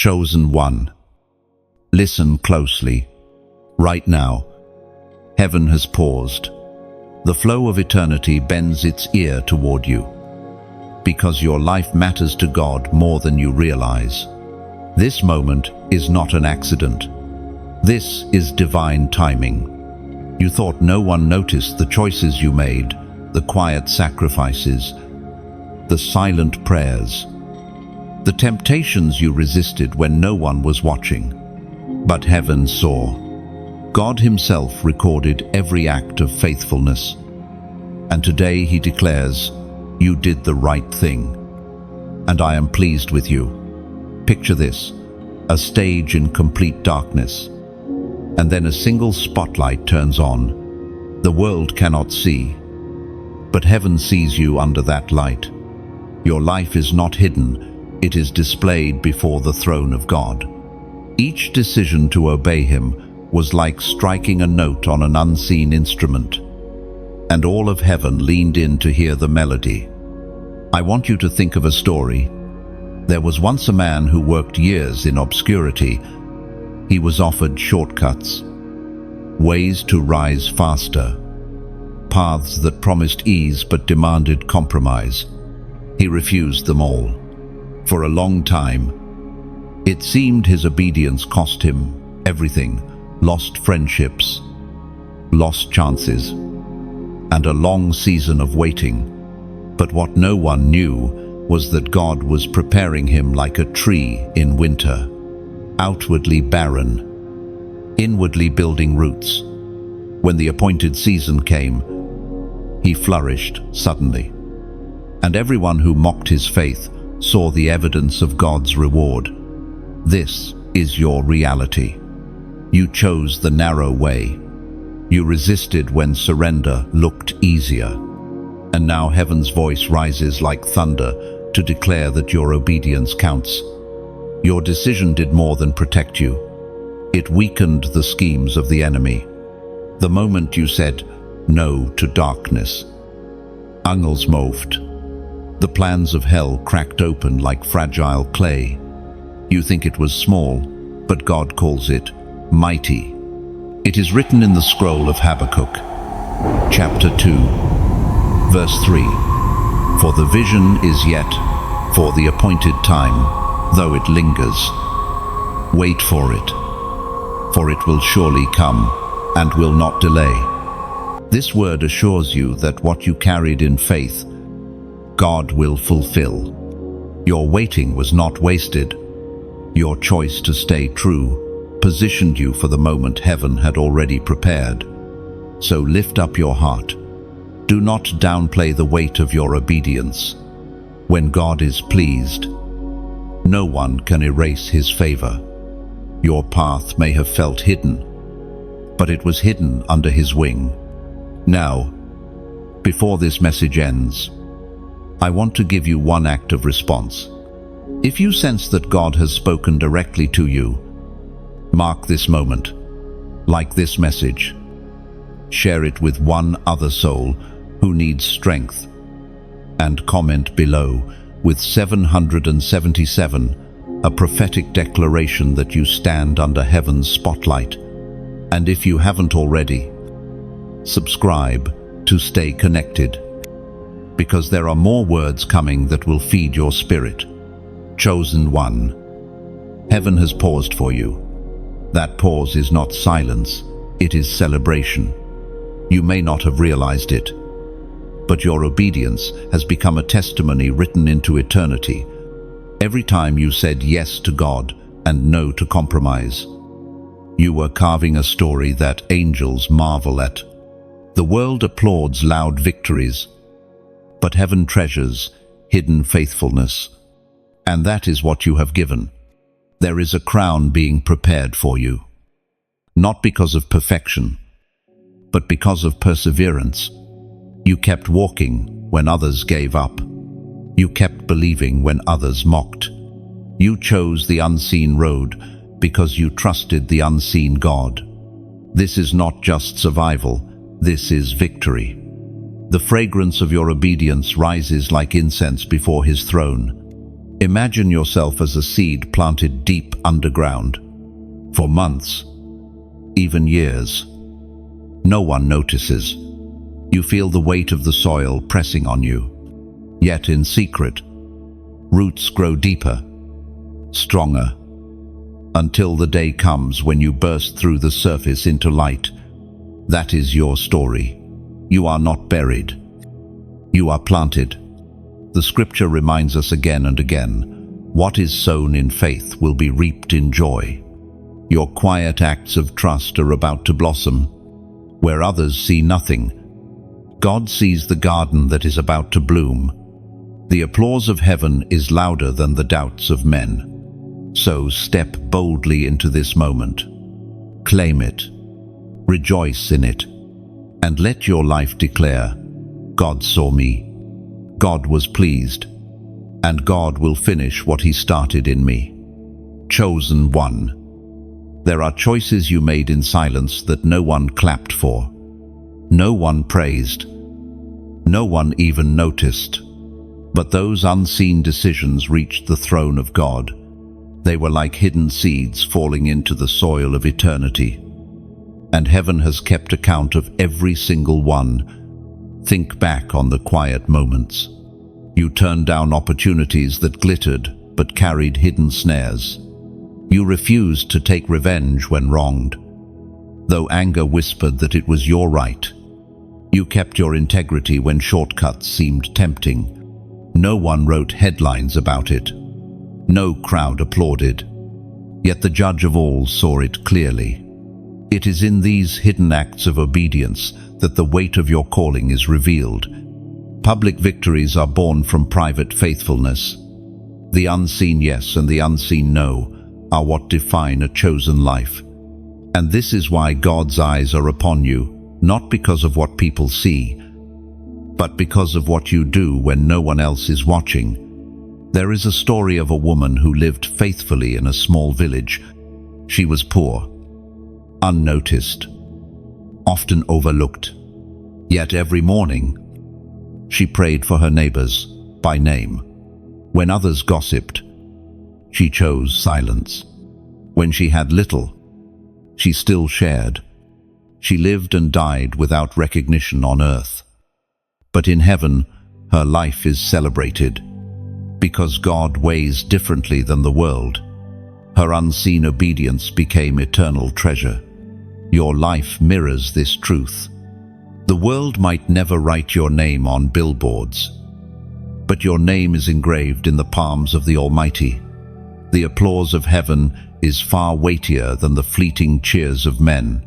Chosen one. Listen closely. Right now, heaven has paused. The flow of eternity bends its ear toward you, because your life matters to God more than you realize. This moment is not an accident. This is divine timing. You thought no one noticed the choices you made, the quiet sacrifices, the silent prayers, the temptations you resisted when no one was watching. But heaven saw. God himself recorded every act of faithfulness. And today he declares, you did the right thing. And I am pleased with you. Picture this, a stage in complete darkness. And then a single spotlight turns on. The world cannot see, but heaven sees you under that light. Your life is not hidden. It is displayed before the throne of God. Each decision to obey him was like striking a note on an unseen instrument, and all of heaven leaned in to hear the melody. I want you to think of a story. There was once a man who worked years in obscurity. He was offered shortcuts, ways to rise faster, paths that promised ease but demanded compromise. He refused them all. For a long time, it seemed his obedience cost him everything: lost friendships, lost chances, and a long season of waiting. But what no one knew was that God was preparing him like a tree in winter, outwardly barren, inwardly building roots. When the appointed season came, he flourished suddenly, and everyone who mocked his faith saw the evidence of God's reward. This is your reality. You chose the narrow way. You resisted when surrender looked easier. And now heaven's voice rises like thunder to declare that your obedience counts. Your decision did more than protect you. It weakened the schemes of the enemy. The moment you said no to darkness, angels moved. The plans of hell cracked open like fragile clay. You think it was small, but God calls it mighty. It is written in the scroll of Habakkuk, chapter 2, verse 3. For the vision is yet for the appointed time, though it lingers. Wait for it, for it will surely come and will not delay. This word assures you that what you carried in faith, God will fulfill. Your waiting was not wasted. Your choice to stay true positioned you for the moment heaven had already prepared. So lift up your heart. Do not downplay the weight of your obedience. When God is pleased, no one can erase his favor. Your path may have felt hidden, but it was hidden under his wing. Now, before this message ends, I want to give you one act of response. If you sense that God has spoken directly to you, mark this moment, like this message. Share it with one other soul who needs strength, and comment below with 777, a prophetic declaration that you stand under heaven's spotlight. And if you haven't already, subscribe to stay connected, because there are more words coming that will feed your spirit. Chosen one. Heaven has paused for you. That pause is not silence, it is celebration. You may not have realized it, but your obedience has become a testimony written into eternity. Every time you said yes to God and no to compromise, you were carving a story that angels marvel at. The world applauds loud victories, but heaven treasures hidden faithfulness. And that is what you have given. There is a crown being prepared for you, not because of perfection, but because of perseverance. You kept walking when others gave up. You kept believing when others mocked. You chose the unseen road because you trusted the unseen God. This is not just survival, this is victory. The fragrance of your obedience rises like incense before his throne. Imagine yourself as a seed planted deep underground. For months, even years, no one notices. You feel the weight of the soil pressing on you. Yet in secret, roots grow deeper, stronger, until the day comes when you burst through the surface into light. That is your story. You are not buried. You are planted. The scripture reminds us again and again, what is sown in faith will be reaped in joy. Your quiet acts of trust are about to blossom. Where others see nothing, God sees the garden that is about to bloom. The applause of heaven is louder than the doubts of men. So step boldly into this moment. Claim it. Rejoice in it. And let your life declare, God saw me. God was pleased. And God will finish what He started in me. Chosen one. There are choices you made in silence that no one clapped for. No one praised. No one even noticed. But those unseen decisions reached the throne of God. They were like hidden seeds falling into the soil of eternity. And heaven has kept account of every single one. Think back on the quiet moments. You turned down opportunities that glittered but carried hidden snares. You refused to take revenge when wronged, though anger whispered that it was your right. You kept your integrity when shortcuts seemed tempting. No one wrote headlines about it. No crowd applauded. Yet the judge of all saw it clearly. It is in these hidden acts of obedience that the weight of your calling is revealed. Public victories are born from private faithfulness. The unseen yes and the unseen no are what define a chosen life. And this is why God's eyes are upon you, not because of what people see, but because of what you do when no one else is watching. There is a story of a woman who lived faithfully in a small village. She was poor, unnoticed, often overlooked. Yet every morning, she prayed for her neighbors by name. When others gossiped, she chose silence. When she had little, she still shared. She lived and died without recognition on earth. But in heaven, her life is celebrated. Because God weighs differently than the world, her unseen obedience became eternal treasure. Your life mirrors this truth. The world might never write your name on billboards, but your name is engraved in the palms of the Almighty. The applause of heaven is far weightier than the fleeting cheers of men.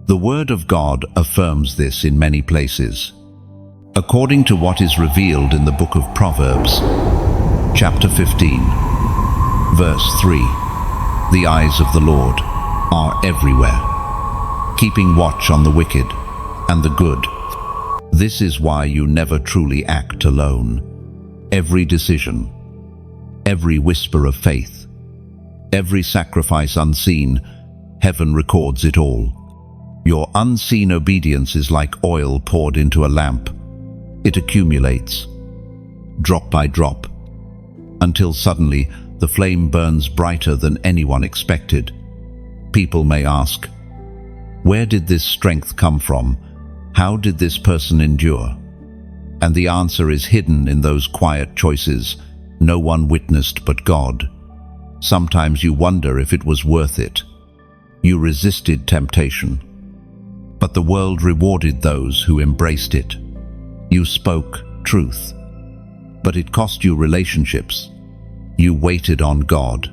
The Word of God affirms this in many places. According to what is revealed in the book of Proverbs, chapter 15, verse 3, the eyes of the Lord are everywhere, keeping watch on the wicked and the good. This is why you never truly act alone. Every decision, every whisper of faith, every sacrifice unseen, heaven records it all. Your unseen obedience is like oil poured into a lamp. It accumulates, drop by drop, until suddenly the flame burns brighter than anyone expected. People may ask, where did this strength come from? How did this person endure? And the answer is hidden in those quiet choices no one witnessed but God. Sometimes you wonder if it was worth it. You resisted temptation, but the world rewarded those who embraced it. You spoke truth, but it cost you relationships. You waited on God,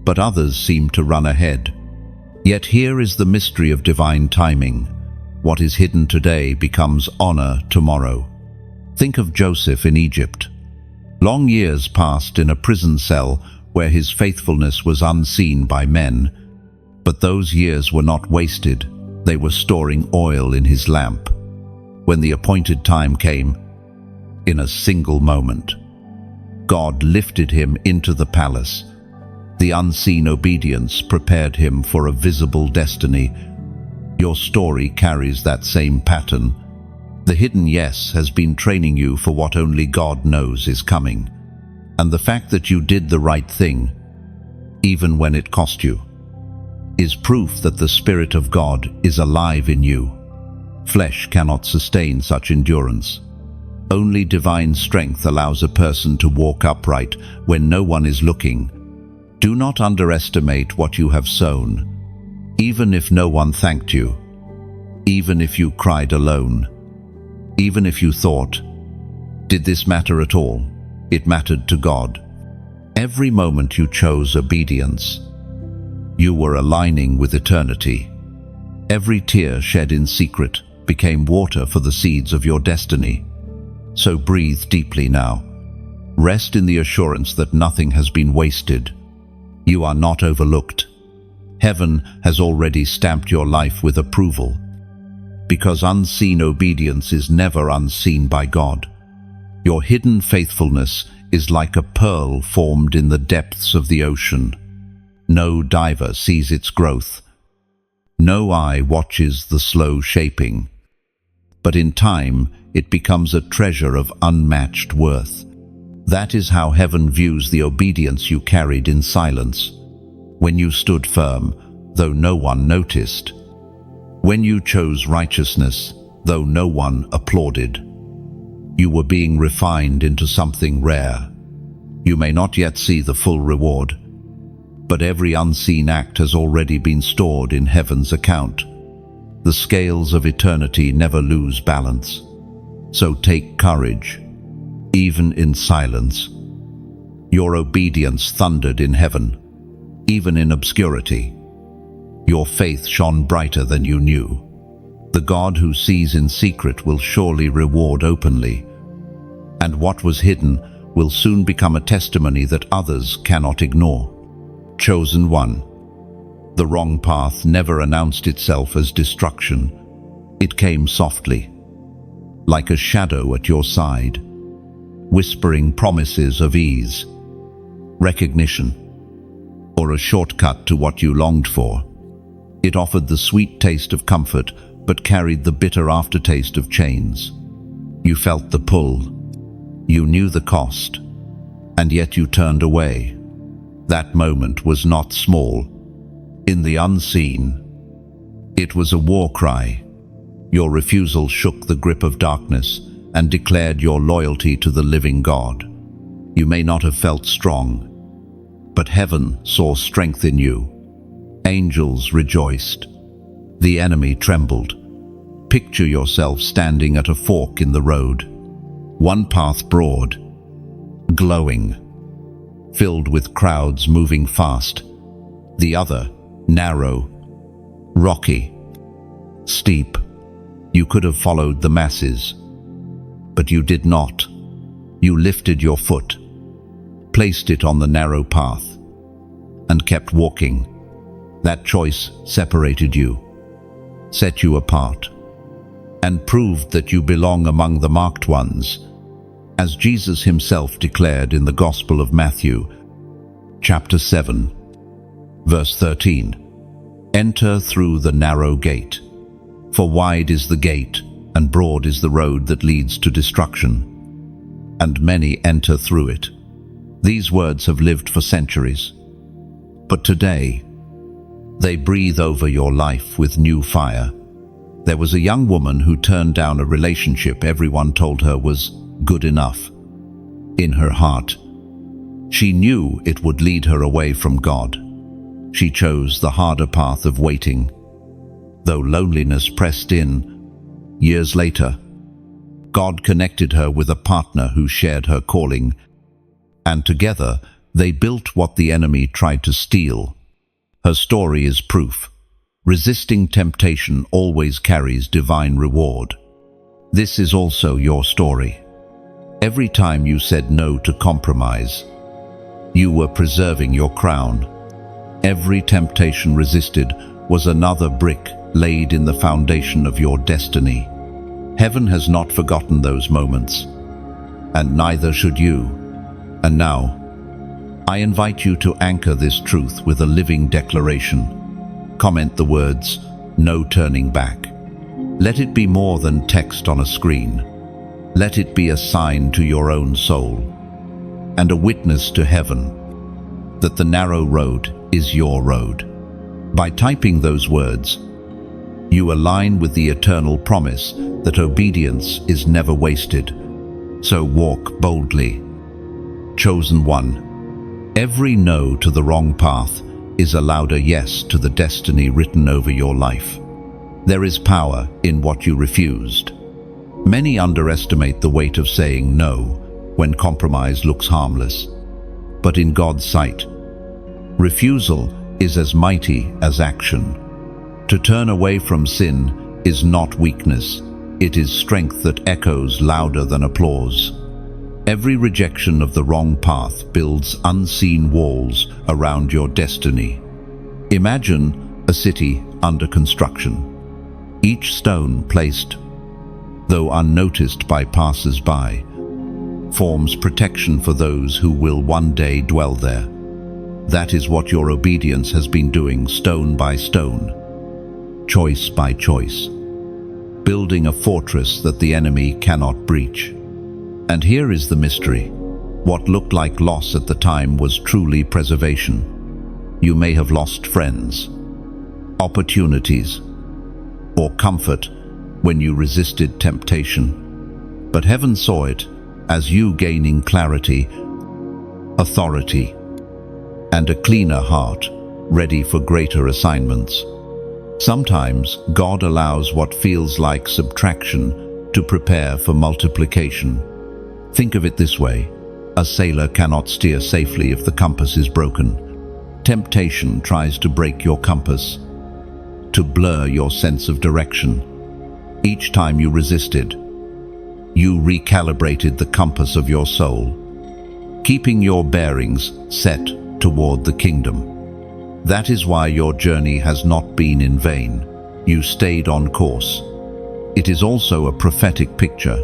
but others seemed to run ahead. Yet here is the mystery of divine timing. What is hidden today becomes honor tomorrow. Think of Joseph in Egypt. Long years passed in a prison cell where his faithfulness was unseen by men. But those years were not wasted. They were storing oil in his lamp. When the appointed time came, in a single moment, God lifted him into the palace. The unseen obedience prepared him for a visible destiny. Your story carries that same pattern. The hidden yes has been training you for what only God knows is coming. And the fact that you did the right thing, even when it cost you, is proof that the Spirit of God is alive in you. Flesh cannot sustain such endurance. Only divine strength allows a person to walk upright when no one is looking. Do not underestimate what you have sown, even if no one thanked you, even if you cried alone, even if you thought, "Did this matter at all?" It mattered to God. Every moment you chose obedience, you were aligning with eternity. Every tear shed in secret became water for the seeds of your destiny. So breathe deeply now. Rest in the assurance that nothing has been wasted. You are not overlooked. Heaven has already stamped your life with approval, because unseen obedience is never unseen by God. Your hidden faithfulness is like a pearl formed in the depths of the ocean. No diver sees its growth. No eye watches the slow shaping. But in time, it becomes a treasure of unmatched worth. That is how heaven views the obedience you carried in silence. When you stood firm, though no one noticed. When you chose righteousness, though no one applauded. You were being refined into something rare. You may not yet see the full reward, but every unseen act has already been stored in heaven's account. The scales of eternity never lose balance. So take courage, even in silence. Your obedience thundered in heaven, even in obscurity. Your faith shone brighter than you knew. The God who sees in secret will surely reward openly. And what was hidden will soon become a testimony that others cannot ignore. Chosen one. The wrong path never announced itself as destruction. It came softly, like a shadow at your side, whispering promises of ease, recognition, or a shortcut to what you longed for. It offered the sweet taste of comfort, but carried the bitter aftertaste of chains. You felt the pull. You knew the cost, and yet you turned away. That moment was not small. In the unseen, it was a war cry. Your refusal shook the grip of darkness and declared your loyalty to the living God. You may not have felt strong, but heaven saw strength in you. Angels rejoiced. The enemy trembled. Picture yourself standing at a fork in the road. One path broad, glowing, filled with crowds moving fast. The other narrow, rocky, steep. You could have followed the masses, but you did not. You lifted your foot, placed it on the narrow path, and kept walking. That choice separated you, set you apart, and proved that you belong among the marked ones, as Jesus himself declared in the Gospel of Matthew, chapter 7, verse 13. Enter through the narrow gate, for wide is the gate, and broad is the road that leads to destruction, and many enter through it. These words have lived for centuries, but today, they breathe over your life with new fire. There was a young woman who turned down a relationship everyone told her was good enough. In her heart, she knew it would lead her away from God. She chose the harder path of waiting. Though loneliness pressed in, years later, God connected her with a partner who shared her calling, and together they built what the enemy tried to steal. Her story is proof. Resisting temptation always carries divine reward. This is also your story. Every time you said no to compromise, you were preserving your crown. Every temptation resisted was another brick laid in the foundation of your destiny. Heaven has not forgotten those moments, and neither should you. And now, I invite you to anchor this truth with a living declaration. Comment the words, "No turning back." Let it be more than text on a screen. Let it be a sign to your own soul. and a witness to heaven that the narrow road is your road. By typing those words, you align with the eternal promise that obedience is never wasted. So walk boldly. Chosen one. Every no to the wrong path is a louder yes to the destiny written over your life. There is power in what you refused. Many underestimate the weight of saying no when compromise looks harmless. But in God's sight, refusal is as mighty as action. To turn away from sin is not weakness. It is strength that echoes louder than applause. Every rejection of the wrong path builds unseen walls around your destiny. Imagine a city under construction. Each stone placed, though unnoticed by passers-by, forms protection for those who will one day dwell there. That is what your obedience has been doing, stone by stone, choice by choice, building a fortress that the enemy cannot breach. And here is the mystery. What looked like loss at the time was truly preservation. You may have lost friends, opportunities, or comfort when you resisted temptation. But heaven saw it as you gaining clarity, authority, and a cleaner heart, ready for greater assignments. Sometimes God allows what feels like subtraction to prepare for multiplication. Think of it this way: a sailor cannot steer safely if the compass is broken. Temptation tries to break your compass, to blur your sense of direction. Each time you resisted, you recalibrated the compass of your soul, keeping your bearings set toward the kingdom. That is why your journey has not been in vain. You stayed on course. It is also a prophetic picture.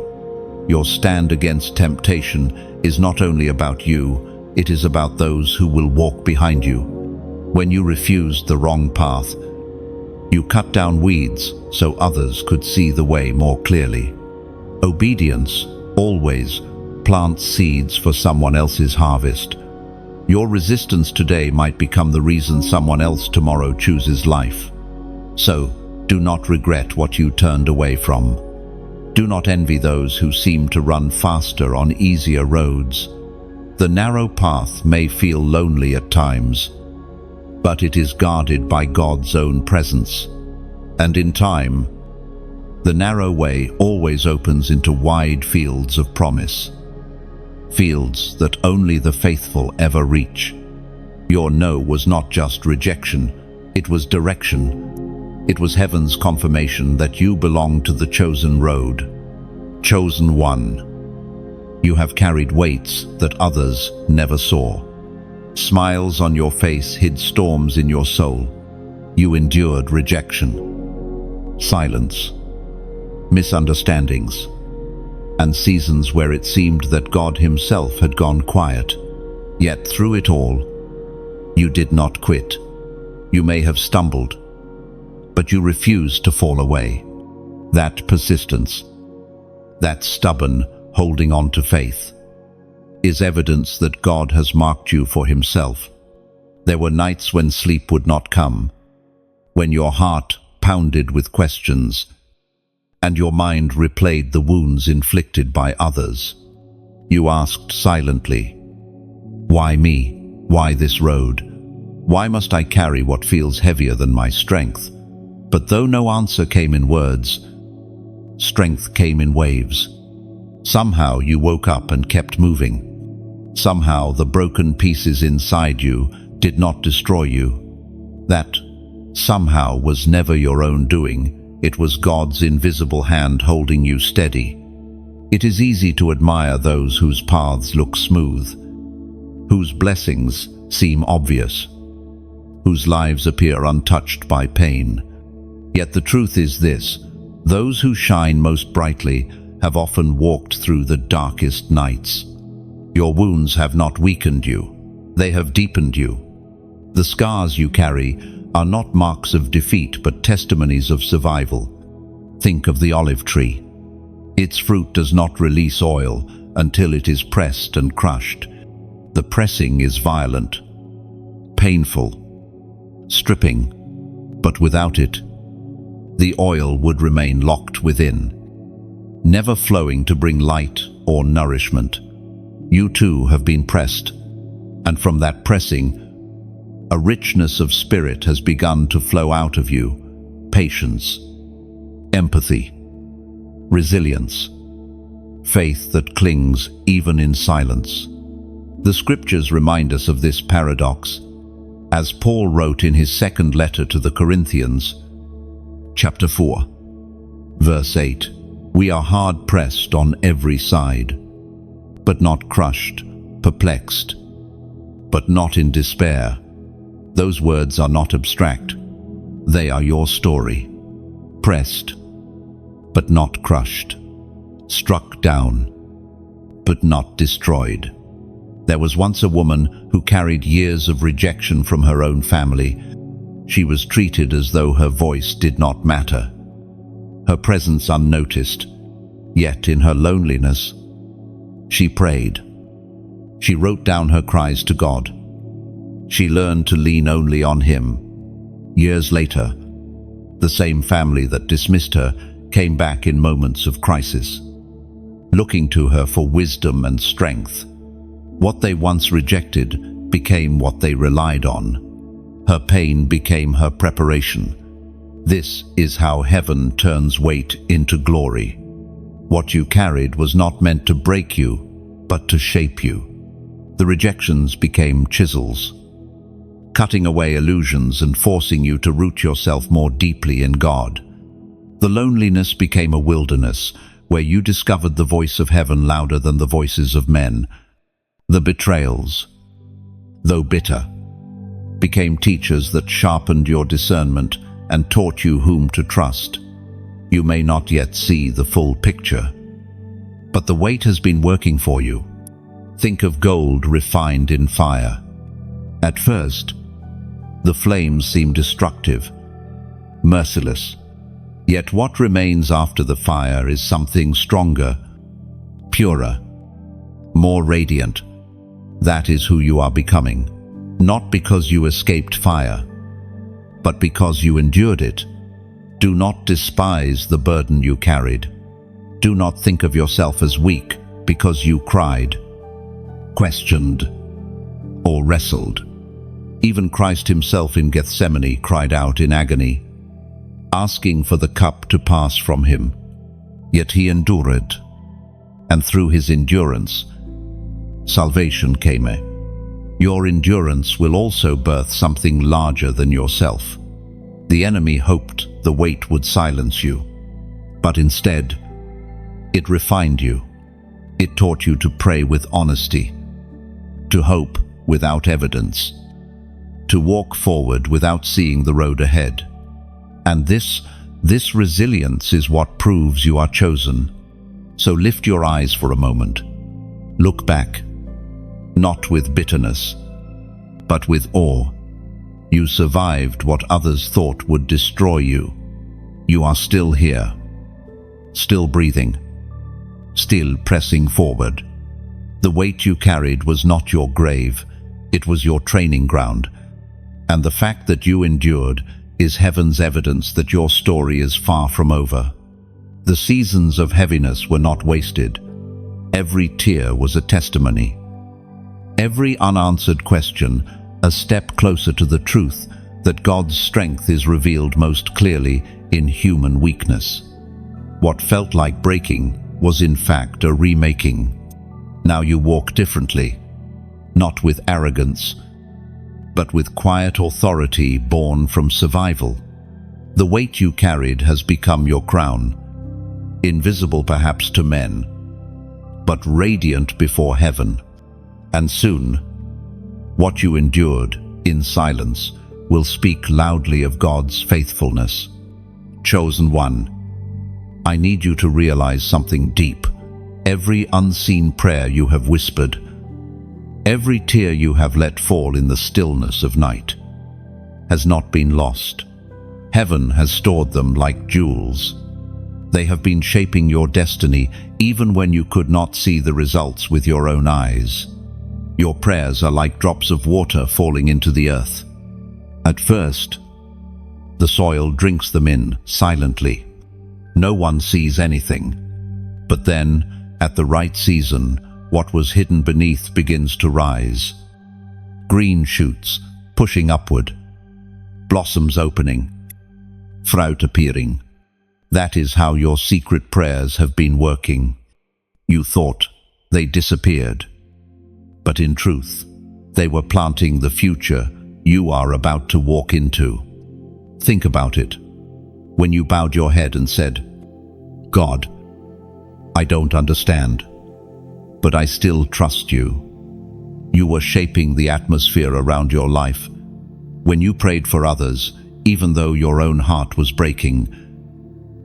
Your stand against temptation is not only about you, it is about those who will walk behind you. When you refused the wrong path, you cut down weeds so others could see the way more clearly. Obedience always plants seeds for someone else's harvest. Your resistance today might become the reason someone else tomorrow chooses life. So, do not regret what you turned away from. Do not envy those who seem to run faster on easier roads. The narrow path may feel lonely at times, but it is guarded by God's own presence. And in time, the narrow way always opens into wide fields of promise. Fields that only the faithful ever reach. Your no was not just rejection, it was direction. It was heaven's confirmation that you belong to the chosen road. Chosen one. You have carried weights that others never saw. Smiles on your face hid storms in your soul. You endured rejection, silence, misunderstandings, and seasons where it seemed that God Himself had gone quiet. Yet through it all, you did not quit. You may have stumbled, but you refused to fall away. That persistence, that stubborn holding on to faith, is evidence that God has marked you for Himself. There were nights when sleep would not come, when your heart pounded with questions, and your mind replayed the wounds inflicted by others. You asked silently, "Why me? Why this road? Why must I carry what feels heavier than my strength?" But though no answer came in words, strength came in waves. Somehow you woke up and kept moving. Somehow the broken pieces inside you did not destroy you. That somehow was never your own doing. It was God's invisible hand holding you steady. It is easy to admire those whose paths look smooth, whose blessings seem obvious, whose lives appear untouched by pain. Yet the truth is this: those who shine most brightly have often walked through the darkest nights. Your wounds have not weakened you, they have deepened you. The scars you carry are not marks of defeat but testimonies of survival. Think of the olive tree. Its fruit does not release oil until it is pressed and crushed. The pressing is violent, painful, stripping, but without it, the oil would remain locked within, never flowing to bring light or nourishment. You too have been pressed, and from that pressing, a richness of spirit has begun to flow out of you. Patience, empathy, resilience, faith that clings even in silence. The scriptures remind us of this paradox, as Paul wrote in his second letter to the Corinthians, chapter 4, verse 8, "We are hard-pressed on every side, but not crushed, perplexed, but not in despair." Those words are not abstract. They are your story. Pressed, but not crushed. Struck down, but not destroyed. There was once a woman who carried years of rejection from her own family. She was treated as though her voice did not matter, her presence unnoticed. Yet in her loneliness, she prayed. She wrote down her cries to God. She learned to lean only on Him. Years later, the same family that dismissed her came back in moments of crisis, looking to her for wisdom and strength. What they once rejected became what they relied on. Her pain became her preparation. This is how heaven turns weight into glory. What you carried was not meant to break you, but to shape you. The rejections became chisels, cutting away illusions and forcing you to root yourself more deeply in God. The loneliness became a wilderness, where you discovered the voice of heaven louder than the voices of men. The betrayals, though bitter, became teachers that sharpened your discernment and taught you whom to trust. You may not yet see the full picture, but the weight has been working for you. Think of gold refined in fire. At first, the flames seem destructive, merciless. Yet what remains after the fire is something stronger, purer, more radiant. That is who you are becoming, not because you escaped fire, but because you endured it. Do not despise the burden you carried. Do not think of yourself as weak because you cried, questioned, or wrestled. Even Christ himself in Gethsemane cried out in agony, asking for the cup to pass from him. Yet he endured, and through his endurance, salvation came. Your endurance will also birth something larger than yourself. The enemy hoped the weight would silence you, but instead, it refined you. It taught you to pray with honesty, to hope without evidence, to walk forward without seeing the road ahead. And this resilience is what proves you are chosen. So lift your eyes for a moment. Look back, not with bitterness, but with awe. You survived what others thought would destroy you. You are still here, still breathing, still pressing forward. The weight you carried was not your grave, it was your training ground. And the fact that you endured is heaven's evidence that your story is far from over. The seasons of heaviness were not wasted. Every tear was a testimony. Every unanswered question, a step closer to the truth that God's strength is revealed most clearly in human weakness. What felt like breaking was in fact a remaking. Now you walk differently, not with arrogance, but with quiet authority born from survival. The weight you carried has become your crown, invisible perhaps to men, but radiant before heaven. And soon, what you endured in silence will speak loudly of God's faithfulness. Chosen one, I need you to realize something deep. Every unseen prayer you have whispered, every tear you have let fall in the stillness of night, has not been lost. Heaven has stored them like jewels. They have been shaping your destiny even when you could not see the results with your own eyes. Your prayers are like drops of water falling into the earth. At first, the soil drinks them in silently. No one sees anything. But then, at the right season, what was hidden beneath begins to rise. Green shoots pushing upward, blossoms opening, fruit appearing. That is how your secret prayers have been working. You thought they disappeared, but in truth, they were planting the future you are about to walk into. Think about it. When you bowed your head and said, "God, I don't understand, but I still trust you." You were shaping the atmosphere around your life. When you prayed for others, even though your own heart was breaking,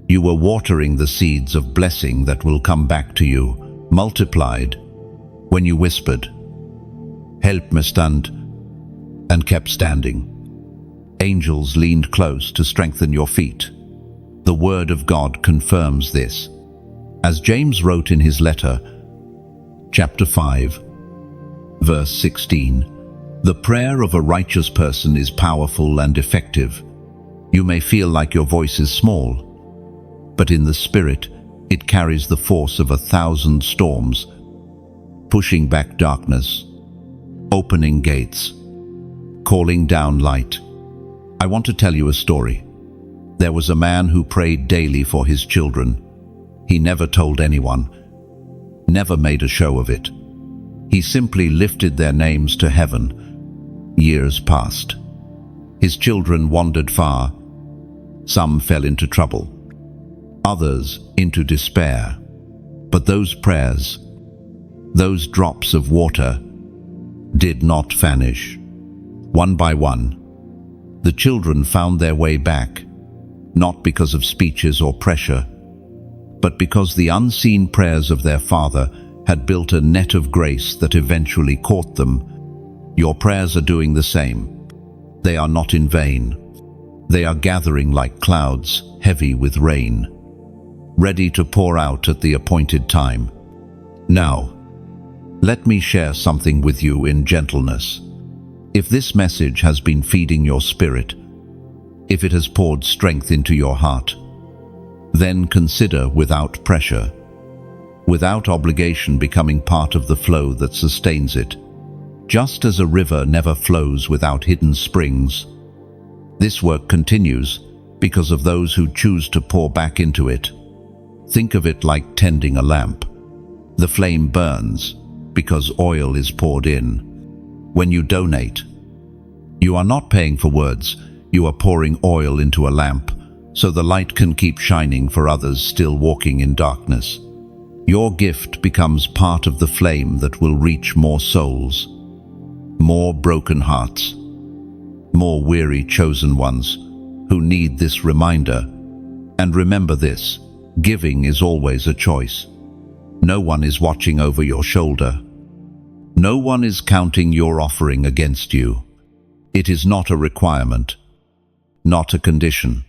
you were watering the seeds of blessing that will come back to you, multiplied. When you whispered, "Help me stand," and kept standing, angels leaned close to strengthen your feet. The Word of God confirms this. As James wrote in his letter, chapter 5, verse 16, "The prayer of a righteous person is powerful and effective." You may feel like your voice is small, but in the Spirit, it carries the force of 1,000 storms, pushing back darkness, opening gates, calling down light. I want to tell you a story. There was a man who prayed daily for his children. He never told anyone, never made a show of it. He simply lifted their names to heaven. Years passed. His children wandered far. Some fell into trouble, others into despair. But those prayers, those drops of water, did not vanish. One by one, the children found their way back, not because of speeches or pressure, but because the unseen prayers of their Father had built a net of grace that eventually caught them. Your prayers are doing the same. They are not in vain. They are gathering like clouds, heavy with rain, ready to pour out at the appointed time. Now, let me share something with you in gentleness. If this message has been feeding your spirit, if it has poured strength into your heart, then consider without pressure, without obligation, becoming part of the flow that sustains it. Just as a river never flows without hidden springs, this work continues because of those who choose to pour back into it. Think of it like tending a lamp. The flame burns because oil is poured in. When you donate, you are not paying for words, you are pouring oil into a lamp so the light can keep shining for others still walking in darkness. Your gift becomes part of the flame that will reach more souls, more broken hearts, more weary chosen ones who need this reminder. And remember this, giving is always a choice. No one is watching over your shoulder. No one is counting your offering against you. It is not a requirement, not a condition.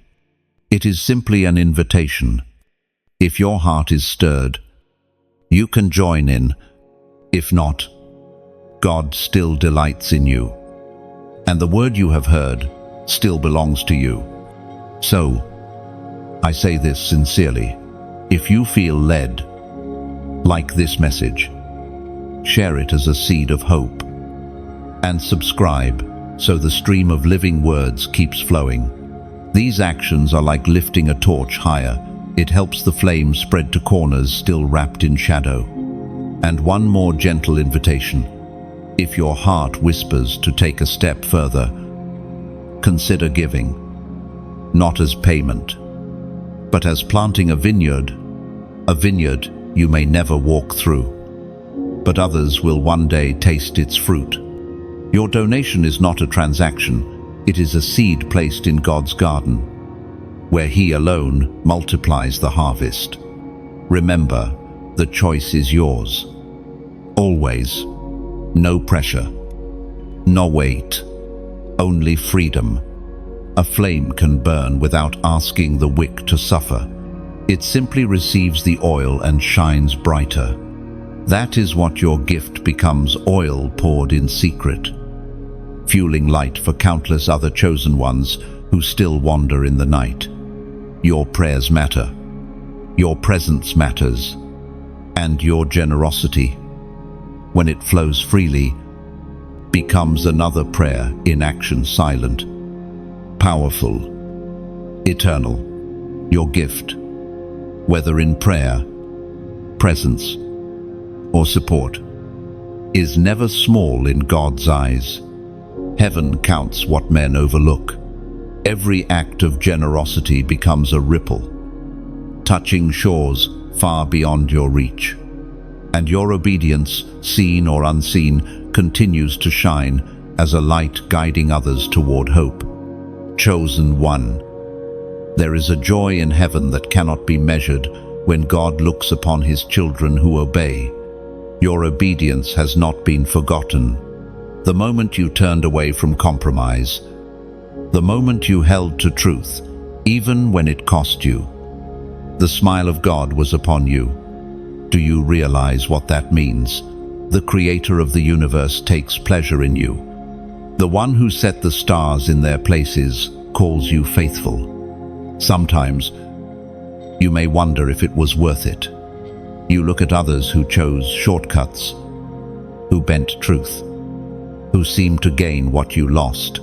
It is simply an invitation. If your heart is stirred, you can join in. If not, God still delights in you, and the word you have heard still belongs to you. So, I say this sincerely. If you feel led, like this message, share it as a seed of hope, and subscribe so the stream of living words keeps flowing. These actions are like lifting a torch higher. It helps the flame spread to corners still wrapped in shadow. And one more gentle invitation. If your heart whispers to take a step further, consider giving, not as payment, but as planting a vineyard you may never walk through, but others will one day taste its fruit. Your donation is not a transaction, it is a seed placed in God's garden, where He alone multiplies the harvest. Remember, the choice is yours. Always. No pressure. No weight. Only freedom. A flame can burn without asking the wick to suffer. It simply receives the oil and shines brighter. That is what your gift becomes: oil poured in secret, fueling light for countless other chosen ones who still wander in the night. Your prayers matter, your presence matters, and your generosity, when it flows freely, becomes another prayer in action, silent, powerful, eternal. Your gift, whether in prayer, presence, or support, is never small in God's eyes. Heaven counts what men overlook. Every act of generosity becomes a ripple, touching shores far beyond your reach. And your obedience, seen or unseen, continues to shine as a light guiding others toward hope. Chosen one. There is a joy in heaven that cannot be measured when God looks upon his children who obey. Your obedience has not been forgotten. The moment you turned away from compromise, the moment you held to truth, even when it cost you, the smile of God was upon you. Do you realize what that means? The Creator of the universe takes pleasure in you. The one who set the stars in their places calls you faithful. Sometimes you may wonder if it was worth it. You look at others who chose shortcuts, who bent truth, who seemed to gain what you lost.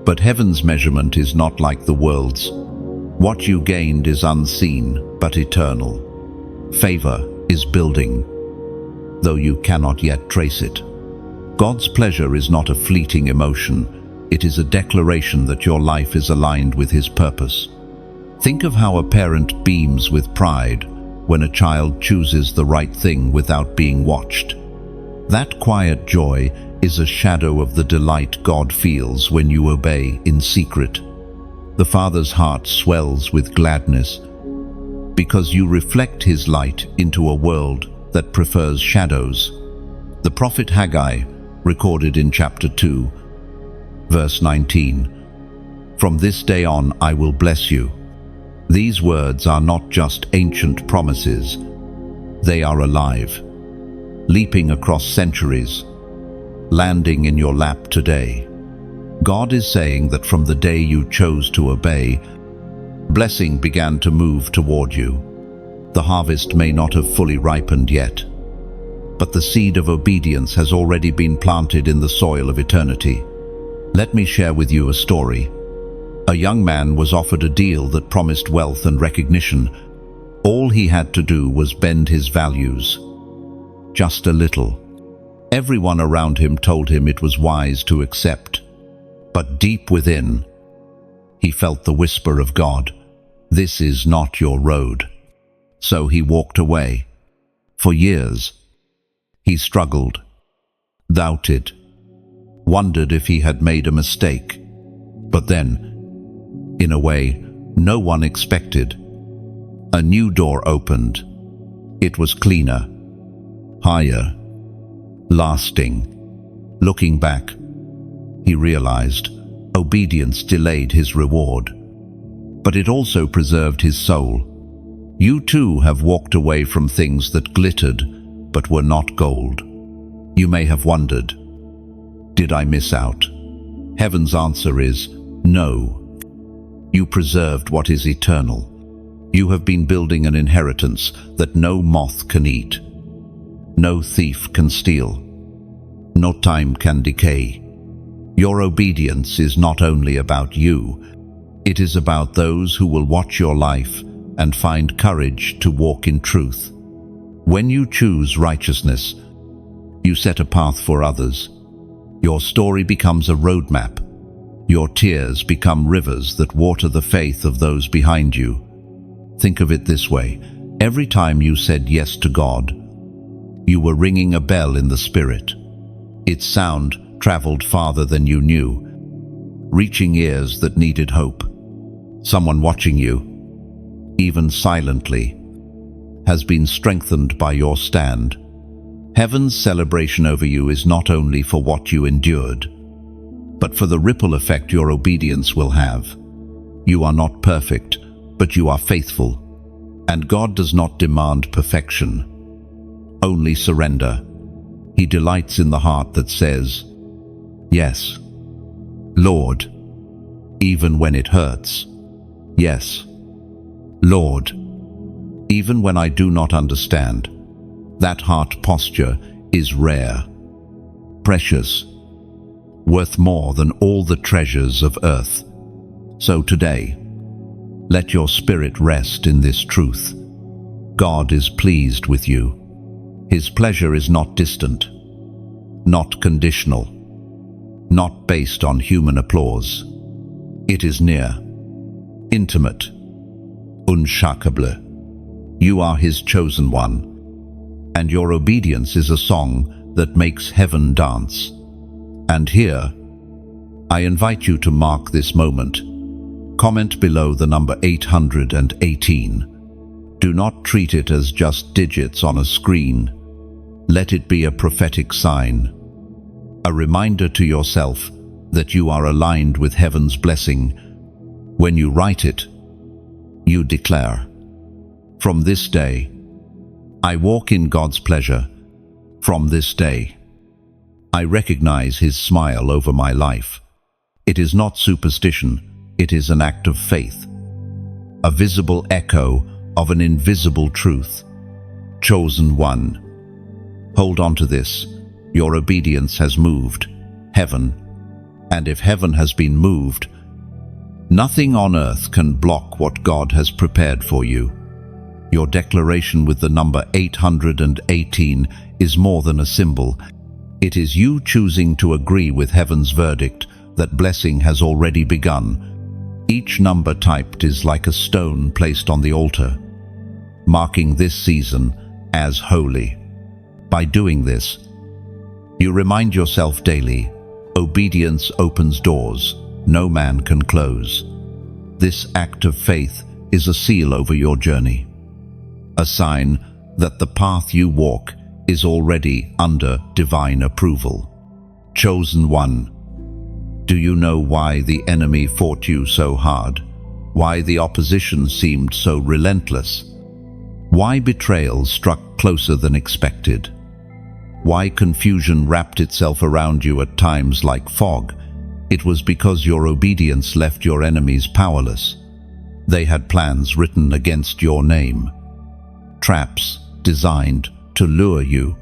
But heaven's measurement is not like the world's. What you gained is unseen, but eternal. Favor is building, though you cannot yet trace it. God's pleasure is not a fleeting emotion. It is a declaration that your life is aligned with his purpose. Think of how a parent beams with pride when a child chooses the right thing without being watched. That quiet joy is a shadow of the delight God feels when you obey in secret. The Father's heart swells with gladness because you reflect his light into a world that prefers shadows. The prophet Haggai, recorded in chapter 2, verse 19, "From this day on I will bless you." These words are not just ancient promises. They are alive, leaping across centuries, landing in your lap today. God is saying that from the day you chose to obey, blessing began to move toward you. The harvest may not have fully ripened yet, but the seed of obedience has already been planted in the soil of eternity. Let me share with you a story. A young man was offered a deal that promised wealth and recognition. All he had to do was bend his values, just a little. Everyone around him told him it was wise to accept. But deep within, he felt the whisper of God, "This is not your road." So he walked away. For years, he struggled, doubted, wondered if he had made a mistake. But then, in a way no one expected, a new door opened. It was cleaner, higher, lasting. Looking back, he realized obedience delayed his reward, but it also preserved his soul. You too have walked away from things that glittered but were not gold. You may have wondered, did I miss out? Heaven's answer is no. You preserved what is eternal. You have been building an inheritance that no moth can eat, no thief can steal, no time can decay. Your obedience is not only about you, it is about those who will watch your life and find courage to walk in truth. When you choose righteousness, you set a path for others. Your story becomes a roadmap. Your tears become rivers that water the faith of those behind you. Think of it this way: every time you said yes to God, you were ringing a bell in the Spirit. Its sound traveled farther than you knew, reaching ears that needed hope. Someone watching you, even silently, has been strengthened by your stand. Heaven's celebration over you is not only for what you endured, but for the ripple effect your obedience will have. You are not perfect, but you are faithful, and God does not demand perfection. only surrender. He delights in the heart that says, "Yes, Lord," even when it hurts. "Yes, Lord," even when I do not understand. That heart posture is rare, precious, worth more than all the treasures of earth. So today, let your spirit rest in this truth. God is pleased with you. His pleasure is not distant, not conditional, not based on human applause. It is near, intimate, unshakable. You are His chosen one, and your obedience is a song that makes heaven dance. And here, I invite you to mark this moment. Comment below the number 818. Do not treat it as just digits on a screen. Let it be a prophetic sign, a reminder to yourself that you are aligned with heaven's blessing. When you write it, you declare, "From this day, I walk in God's pleasure. From this day, I recognize His smile over my life." It is not superstition, it is an act of faith, a visible echo of an invisible truth. Chosen one. Hold on to this. Your obedience has moved heaven, and if heaven has been moved, nothing on earth can block what God has prepared for you. Your declaration with the number 818 is more than a symbol. It is you choosing to agree with heaven's verdict that blessing has already begun. Each number typed is like a stone placed on the altar, marking this season as holy. By doing this, you remind yourself daily, obedience opens doors no man can close. This act of faith is a seal over your journey, a sign that the path you walk is already under divine approval. Chosen one. Do you know why the enemy fought you so hard? Why the opposition seemed so relentless? Why betrayal struck closer than expected? Why confusion wrapped itself around you at times like fog? It was because your obedience left your enemies powerless. They had plans written against your name, traps designed to lure you.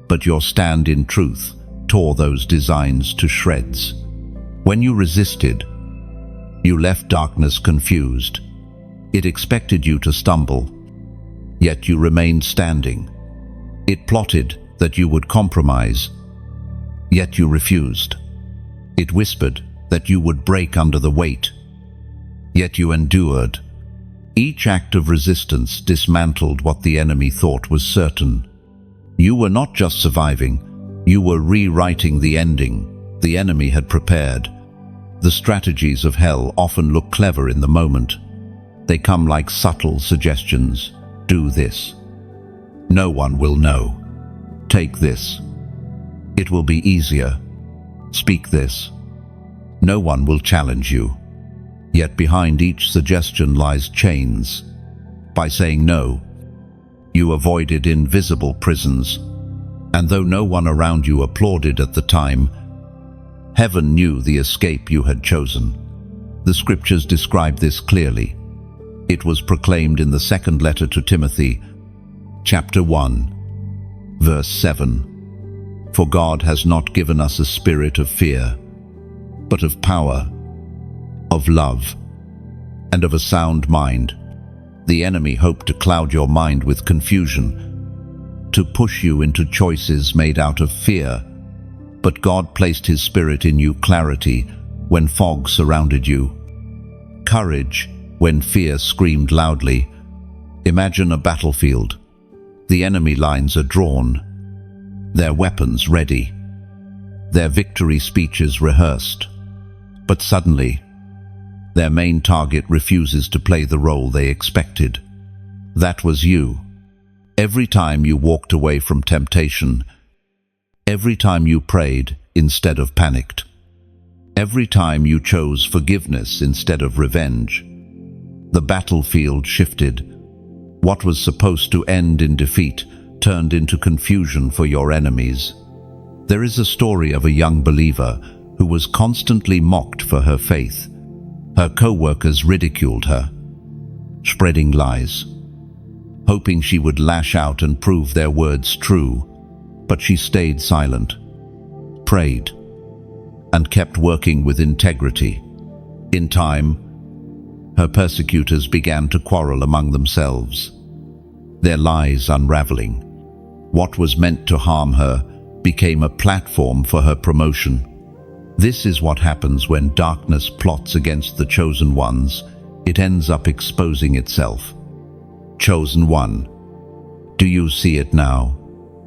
But your stand in truth tore those designs to shreds. When you resisted, you left darkness confused. It expected you to stumble, yet you remained standing. It plotted that you would compromise, yet you refused. It whispered that you would break under the weight, yet you endured. Each act of resistance dismantled what the enemy thought was certain. You were not just surviving, you were rewriting the ending the enemy had prepared. The strategies of hell often look clever in the moment. They come like subtle suggestions. Do this. No one will know. Take this. It will be easier. Speak this. No one will challenge you. Yet behind each suggestion lies chains. By saying no, you avoided invisible prisons. And though no one around you applauded at the time, heaven knew the escape you had chosen. The scriptures describe this clearly. It was proclaimed in the second letter to Timothy, chapter 1, verse 7. For God has not given us a spirit of fear, but of power, of love, and of a sound mind. The enemy hoped to cloud your mind with confusion, to push you into choices made out of fear. But God placed His Spirit in you clarity when fog surrounded you, courage when fear screamed loudly. Imagine a battlefield. The enemy lines are drawn, their weapons ready, their victory speeches rehearsed. But suddenly, their main target refuses to play the role they expected. That was you. Every time you walked away from temptation, every time you prayed instead of panicked, every time you chose forgiveness instead of revenge, the battlefield shifted. What was supposed to end in defeat turned into confusion for your enemies. There is a story of a young believer who was constantly mocked for her faith. Her co-workers ridiculed her, spreading lies, hoping she would lash out and prove their words true. But she stayed silent, prayed, and kept working with integrity. In time, her persecutors began to quarrel among themselves, their lies unraveling. What was meant to harm her became a platform for her promotion. This is what happens when darkness plots against the chosen ones. It ends up exposing itself. Chosen one, do you see it now?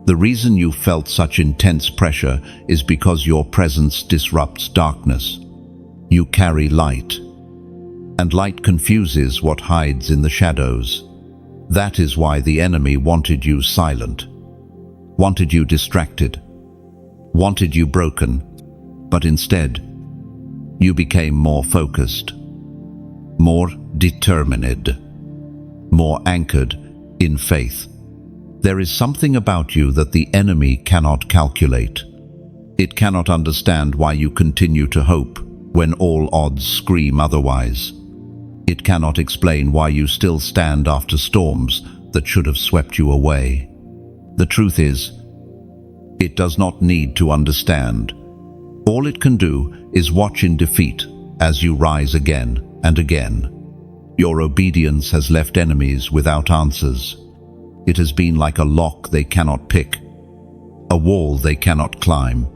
The reason you felt such intense pressure is because your presence disrupts darkness. You carry light, and light confuses what hides in the shadows. That is why the enemy wanted you silent, wanted you distracted, wanted you broken, but instead, you became more focused, more determined, more anchored in faith. There is something about you that the enemy cannot calculate. It cannot understand why you continue to hope when all odds scream otherwise. It cannot explain why you still stand after storms that should have swept you away. The truth is, it does not need to understand. All it can do is watch in defeat as you rise again and again. Your obedience has left enemies without answers. It has been like a lock they cannot pick, a wall they cannot climb,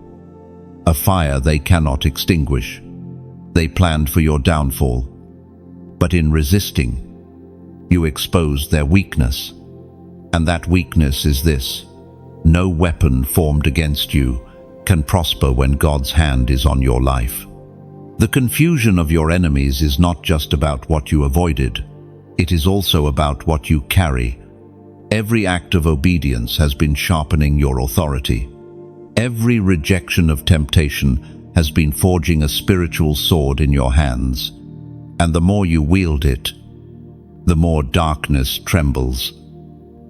a fire they cannot extinguish. They planned for your downfall, but in resisting, you exposed their weakness. And that weakness is this: no weapon formed against you can prosper when God's hand is on your life. The confusion of your enemies is not just about what you avoided, it is also about what you carry. Every act of obedience has been sharpening your authority. Every rejection of temptation has been forging a spiritual sword in your hands. And the more you wield it, the more darkness trembles.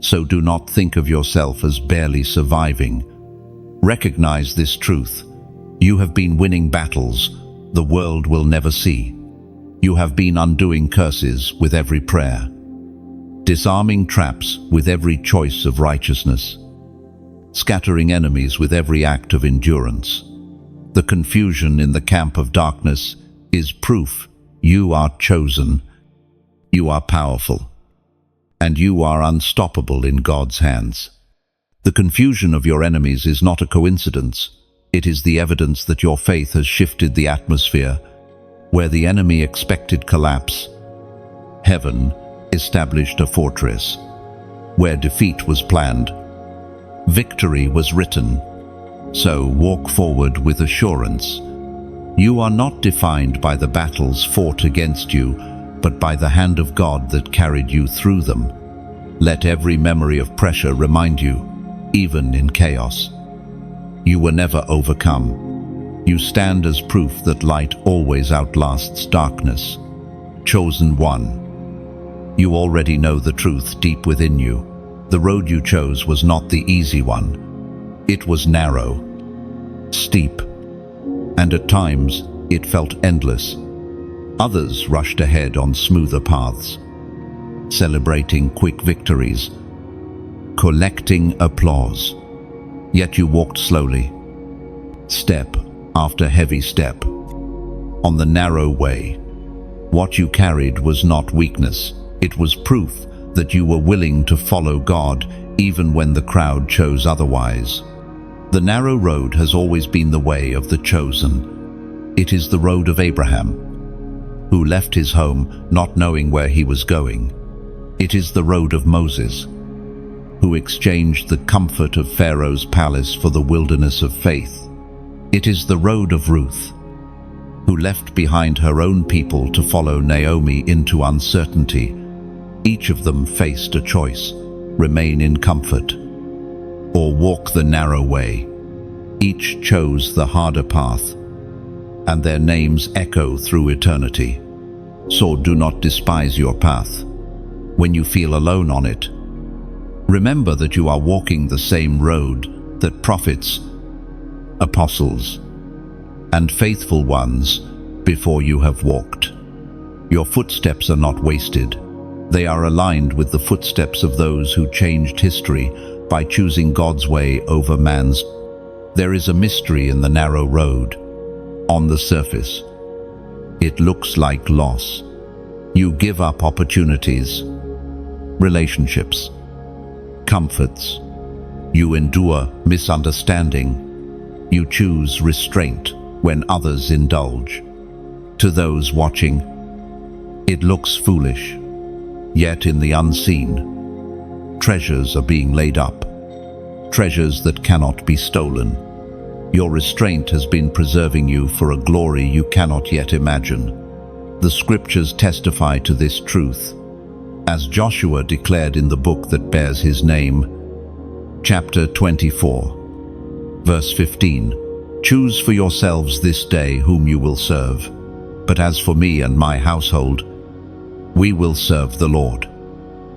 So do not think of yourself as barely surviving. Recognize this truth. You have been winning battles the world will never see. You have been undoing curses with every prayer, disarming traps with every choice of righteousness, scattering enemies with every act of endurance. The confusion in the camp of darkness is proof you are chosen, you are powerful, and you are unstoppable in God's hands. The confusion of your enemies is not a coincidence. It is the evidence that your faith has shifted the atmosphere. Where the enemy expected collapse, heaven established a fortress. Where defeat was planned, victory was written. So walk forward with assurance. You are not defined by the battles fought against you, but by the hand of God that carried you through them. Let every memory of pressure remind you, even in chaos, you were never overcome. You stand as proof that light always outlasts darkness. Chosen one. You already know the truth deep within you. The road you chose was not the easy one. It was narrow, steep, and at times it felt endless. Others rushed ahead on smoother paths, celebrating quick victories, collecting applause. Yet you walked slowly, step after heavy step, on the narrow way. What you carried was not weakness. It was proof that you were willing to follow God even when the crowd chose otherwise. The narrow road has always been the way of the chosen. It is the road of Abraham, who left his home not knowing where he was going. It is the road of Moses, who exchanged the comfort of Pharaoh's palace for the wilderness of faith. It is the road of Ruth, who left behind her own people to follow Naomi into uncertainty. Each of them faced a choice: remain in comfort or walk the narrow way. Each chose the harder path, and their names echo through eternity. So do not despise your path. When you feel alone on it, Remember that you are walking the same road that prophets, apostles, and faithful ones before you have walked. Your footsteps are not wasted. They are aligned with the footsteps of those who changed history by choosing God's way over man's. There is a mystery in the narrow road. On the surface, it looks like loss. You give up opportunities, relationships, comforts. You endure misunderstanding. You choose restraint when others indulge. To those watching, it looks foolish. Yet in the unseen, treasures are being laid up. Treasures that cannot be stolen. Your restraint has been preserving you for a glory you cannot yet imagine. The scriptures testify to this truth. As Joshua declared in the book that bears his name, chapter 24, verse 15, "Choose for yourselves this day whom you will serve. But as for me and my household, we will serve the Lord."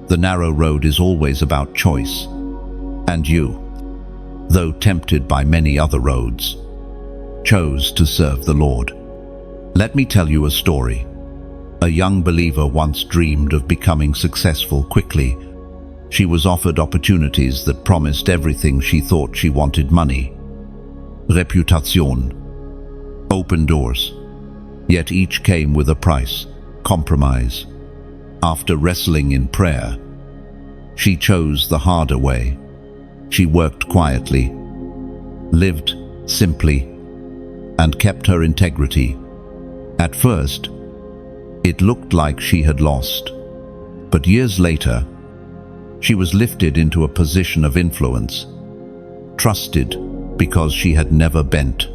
The narrow road is always about choice. And you, though tempted by many other roads, chose to serve the Lord. Let me tell you a story. A young believer once dreamed of becoming successful quickly. She was offered opportunities that promised everything she thought she wanted: money, reputation, open doors. Yet each came with a price: compromise. After wrestling in prayer, she chose the harder way. She worked quietly, lived simply, and kept her integrity. At first, it looked like she had lost, but years later, she was lifted into a position of influence, trusted because she had never bent.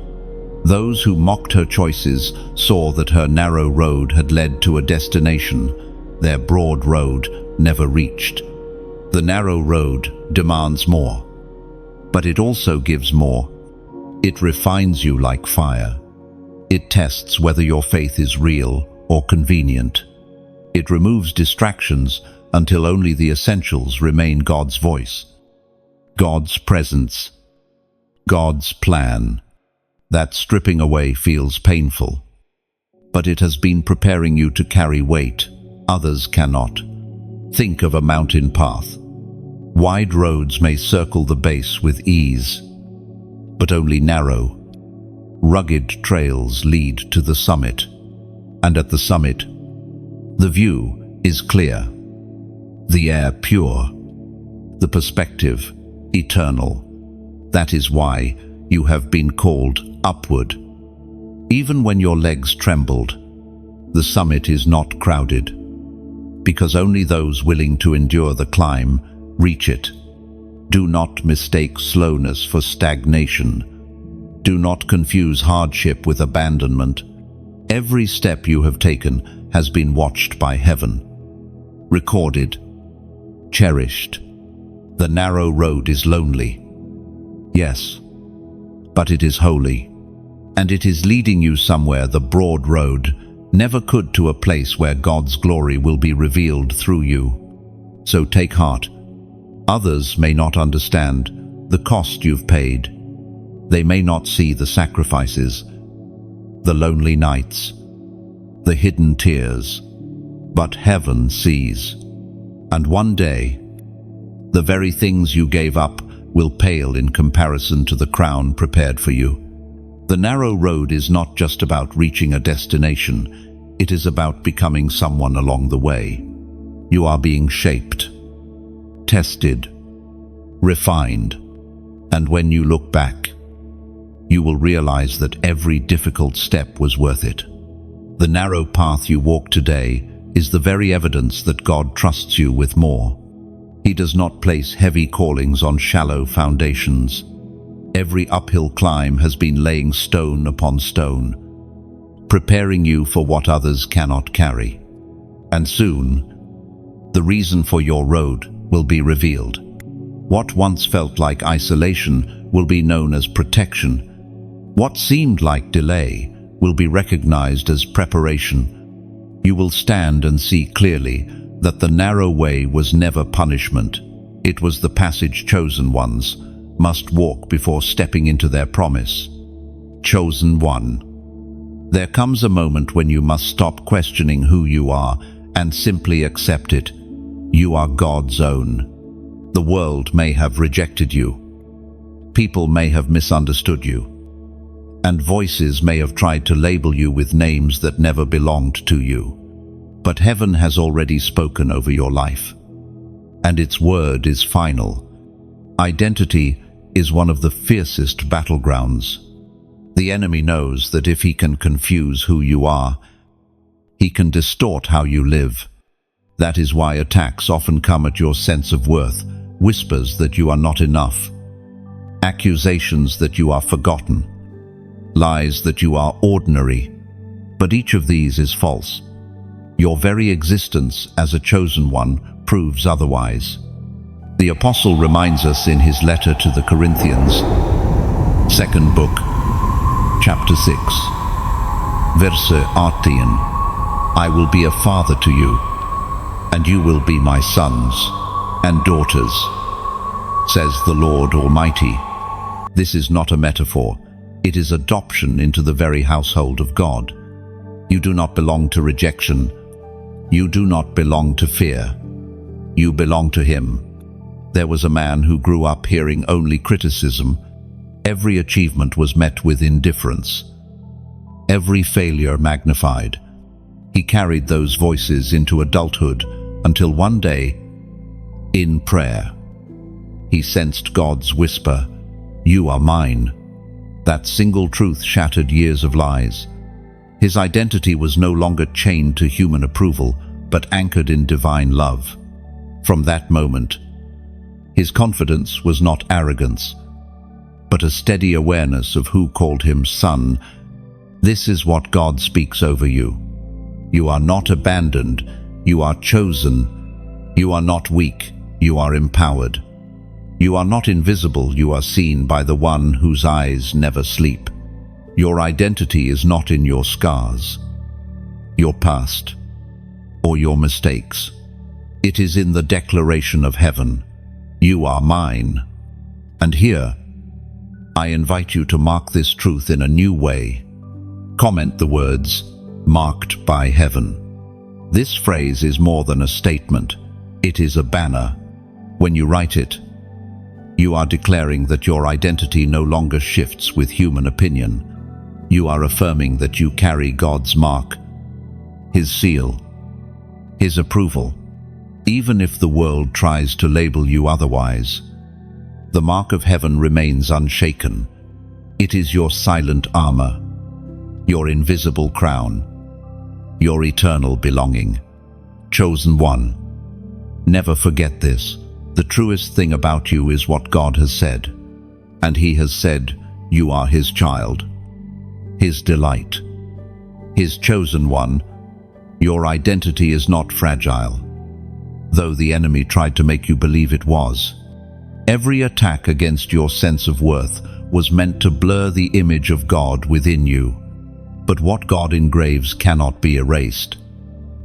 Those who mocked her choices saw that her narrow road had led to a destination their broad road never reached. The narrow road demands more, but it also gives more. It refines you like fire. It tests whether your faith is real or convenient. It removes distractions until only the essentials remain: God's voice, God's presence, God's plan. That stripping away feels painful, but it has been preparing you to carry weight others cannot. Think of a mountain path. Wide roads may circle the base with ease, but only narrow, rugged trails lead to the summit. And at the summit, the view is clear, the air pure, the perspective eternal. That is why you have been called upward. Even when your legs trembled, the summit is not crowded, because only those willing to endure the climb reach it. Do not mistake slowness for stagnation. Do not confuse hardship with abandonment. Every step you have taken has been watched by heaven, recorded, cherished. The narrow road is lonely, yes, but it is holy, and it is leading you somewhere the broad road never could, to a place where God's glory will be revealed through you. So take heart. Others may not understand the cost you've paid. They may not see the sacrifices, the lonely nights, the hidden tears, but heaven sees. And one day, the very things you gave up will pale in comparison to the crown prepared for you. The narrow road is not just about reaching a destination, it is about becoming someone along the way. You are being shaped, tested, refined, and when you look back, you will realize that every difficult step was worth it. The narrow path you walk today is the very evidence that God trusts you with more. He does not place heavy callings on shallow foundations. Every uphill climb has been laying stone upon stone, preparing you for what others cannot carry. And soon, the reason for your road will be revealed. What once felt like isolation will be known as protection. What seemed like delay will be recognized as preparation. You will stand and see clearly that the narrow way was never punishment. It was the passage chosen ones must walk before stepping into their promise. Chosen one. There comes a moment when you must stop questioning who you are and simply accept it. You are God's own. The world may have rejected you. People may have misunderstood you. And voices may have tried to label you with names that never belonged to you. But heaven has already spoken over your life. And its word is final. Identity is one of the fiercest battlegrounds. The enemy knows that if he can confuse who you are, he can distort how you live. That is why attacks often come at your sense of worth, whispers that you are not enough, accusations that you are forgotten, lies that you are ordinary. But each of these is false. Your very existence as a chosen one proves otherwise. The Apostle reminds us in his letter to the Corinthians, 2nd book, chapter 6, verse 18, I will be a father to you, and you will be my sons and daughters, says the Lord Almighty. This is not a metaphor. It is adoption into the very household of God. You do not belong to rejection. You do not belong to fear. You belong to Him. There was a man who grew up hearing only criticism. Every achievement was met with indifference. Every failure magnified. He carried those voices into adulthood until one day, in prayer, he sensed God's whisper, "You are mine." That single truth shattered years of lies. His identity was no longer chained to human approval, but anchored in divine love. From that moment, his confidence was not arrogance, but a steady awareness of who called him son. This is what God speaks over you. You are not abandoned, you are chosen. You are not weak, you are empowered. You are not invisible, you are seen by the one whose eyes never sleep. Your identity is not in your scars, your past, or your mistakes. It is in the declaration of heaven, "You are mine." And here, I invite you to mark this truth in a new way. Comment the words, "Marked by heaven." This phrase is more than a statement. It is a banner. When you write it, you are declaring that your identity no longer shifts with human opinion. You are affirming that you carry God's mark, His seal, His approval. Even if the world tries to label you otherwise, the mark of heaven remains unshaken. It is your silent armor, your invisible crown, your eternal belonging. Chosen one. Never forget this. The truest thing about you is what God has said. And He has said, you are His child, His delight, His chosen one. Your identity is not fragile, though the enemy tried to make you believe it was. Every attack against your sense of worth was meant to blur the image of God within you. But what God engraves cannot be erased.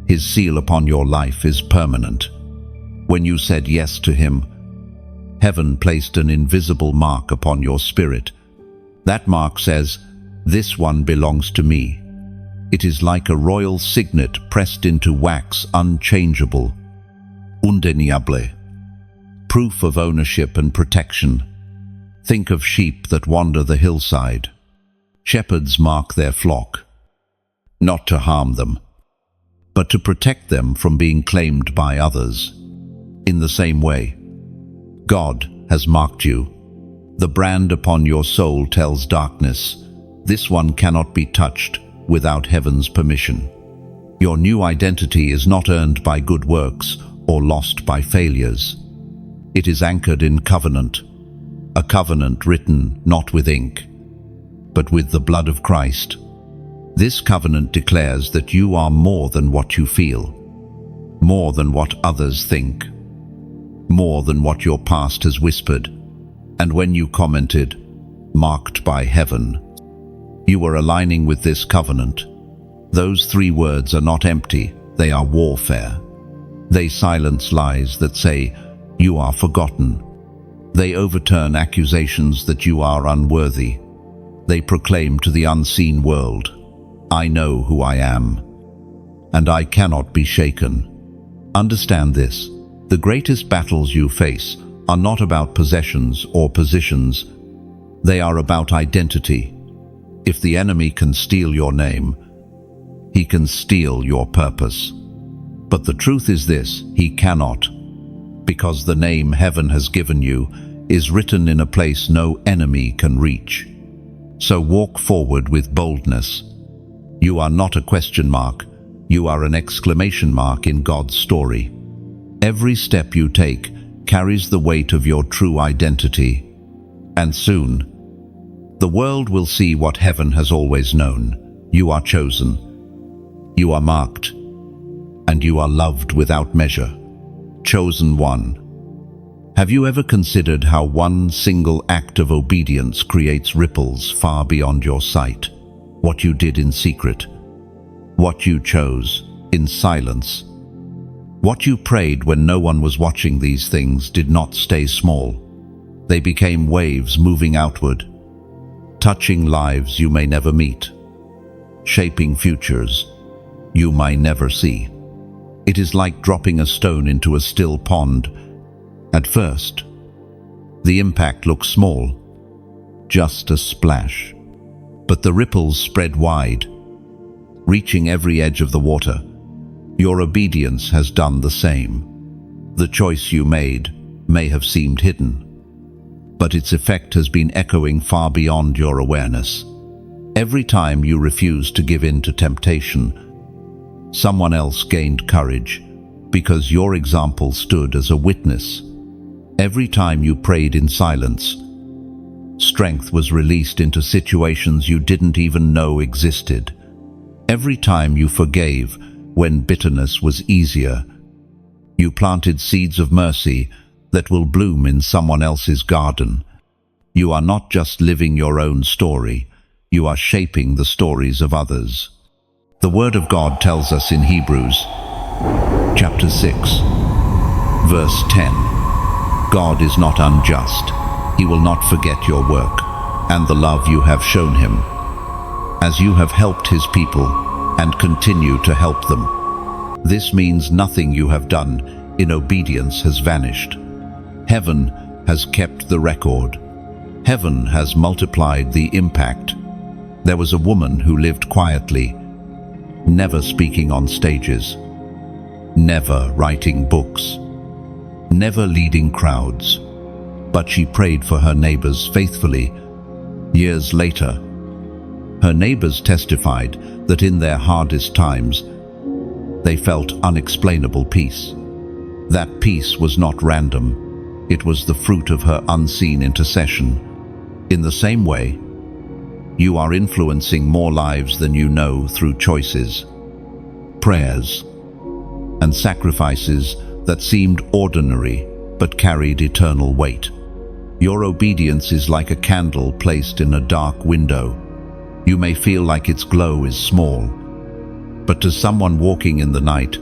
His seal upon your life is permanent. When you said yes to Him, heaven placed an invisible mark upon your spirit. That mark says, "This one belongs to me." It is like a royal signet pressed into wax, unchangeable, undeniable, proof of ownership and protection. Think of sheep that wander the hillside. Shepherds mark their flock, not to harm them, but to protect them from being claimed by others. In the same way, God has marked you. The brand upon your soul tells darkness, this one cannot be touched without heaven's permission. Your new identity is not earned by good works or lost by failures. It is anchored in covenant, a covenant written not with ink, but with the blood of Christ. This covenant declares that you are more than what you feel, more than what others think, more than what your past has whispered. And when you commented, "Marked by heaven," you were aligning with this covenant. Those three words are not empty, they are warfare. They silence lies that say, you are forgotten. They overturn accusations that you are unworthy. They proclaim to the unseen world, I know who I am, and I cannot be shaken. Understand this, the greatest battles you face are not about possessions or positions. They are about identity. If the enemy can steal your name, he can steal your purpose. But the truth is this, he cannot, because the name heaven has given you is written in a place no enemy can reach. So walk forward with boldness. You are not a question mark, you are an exclamation mark in God's story. Every step you take carries the weight of your true identity. And soon, the world will see what heaven has always known. You are chosen, you are marked, and you are loved without measure. Chosen one. Have you ever considered how one single act of obedience creates ripples far beyond your sight? What you did in secret, what you chose in silence, what you prayed when no one was watching, these things did not stay small. They became waves moving outward, touching lives you may never meet, shaping futures you may never see. It is like dropping a stone into a still pond. At first, the impact looks small, just a splash. But the ripples spread wide, reaching every edge of the water. Your obedience has done the same. The choice you made may have seemed hidden, but its effect has been echoing far beyond your awareness. Every time you refused to give in to temptation, someone else gained courage because your example stood as a witness. Every time you prayed in silence, strength was released into situations you didn't even know existed. Every time you forgave when bitterness was easier, you planted seeds of mercy that will bloom in someone else's garden. You are not just living your own story, you are shaping the stories of others. The Word of God tells us in Hebrews, chapter 6, verse 10, God is not unjust. He will not forget your work and the love you have shown him, as you have helped his people and continue to help them. This means nothing you have done in obedience has vanished. Heaven has kept the record. Heaven has multiplied the impact. There was a woman who lived quietly, never speaking on stages, never writing books, never leading crowds, but she prayed for her neighbors faithfully. Years later, her neighbors testified that in their hardest times, they felt unexplainable peace. That peace was not random. It was the fruit of her unseen intercession. In the same way, you are influencing more lives than you know through choices, prayers, and sacrifices that seemed ordinary but carried eternal weight. Your obedience is like a candle placed in a dark window. You may feel like its glow is small, but to someone walking in the night,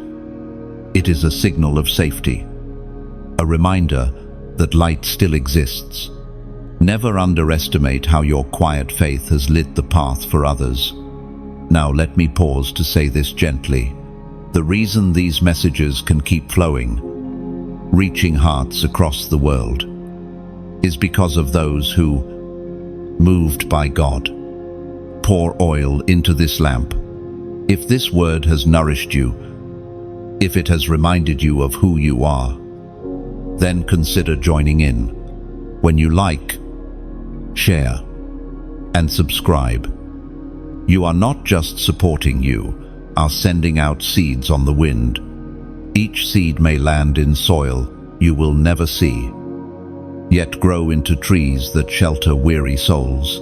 it is a signal of safety, a reminder that light still exists. Never underestimate how your quiet faith has lit the path for others. Now let me pause to say this gently. The reason these messages can keep flowing, reaching hearts across the world, is because of those who, moved by God, pour oil into this lamp. If this word has nourished you, if it has reminded you of who you are, then consider joining in. When you like, share, and subscribe, you are not just supporting, you are sending out seeds on the wind. Each seed may land in soil you will never see, yet grow into trees that shelter weary souls.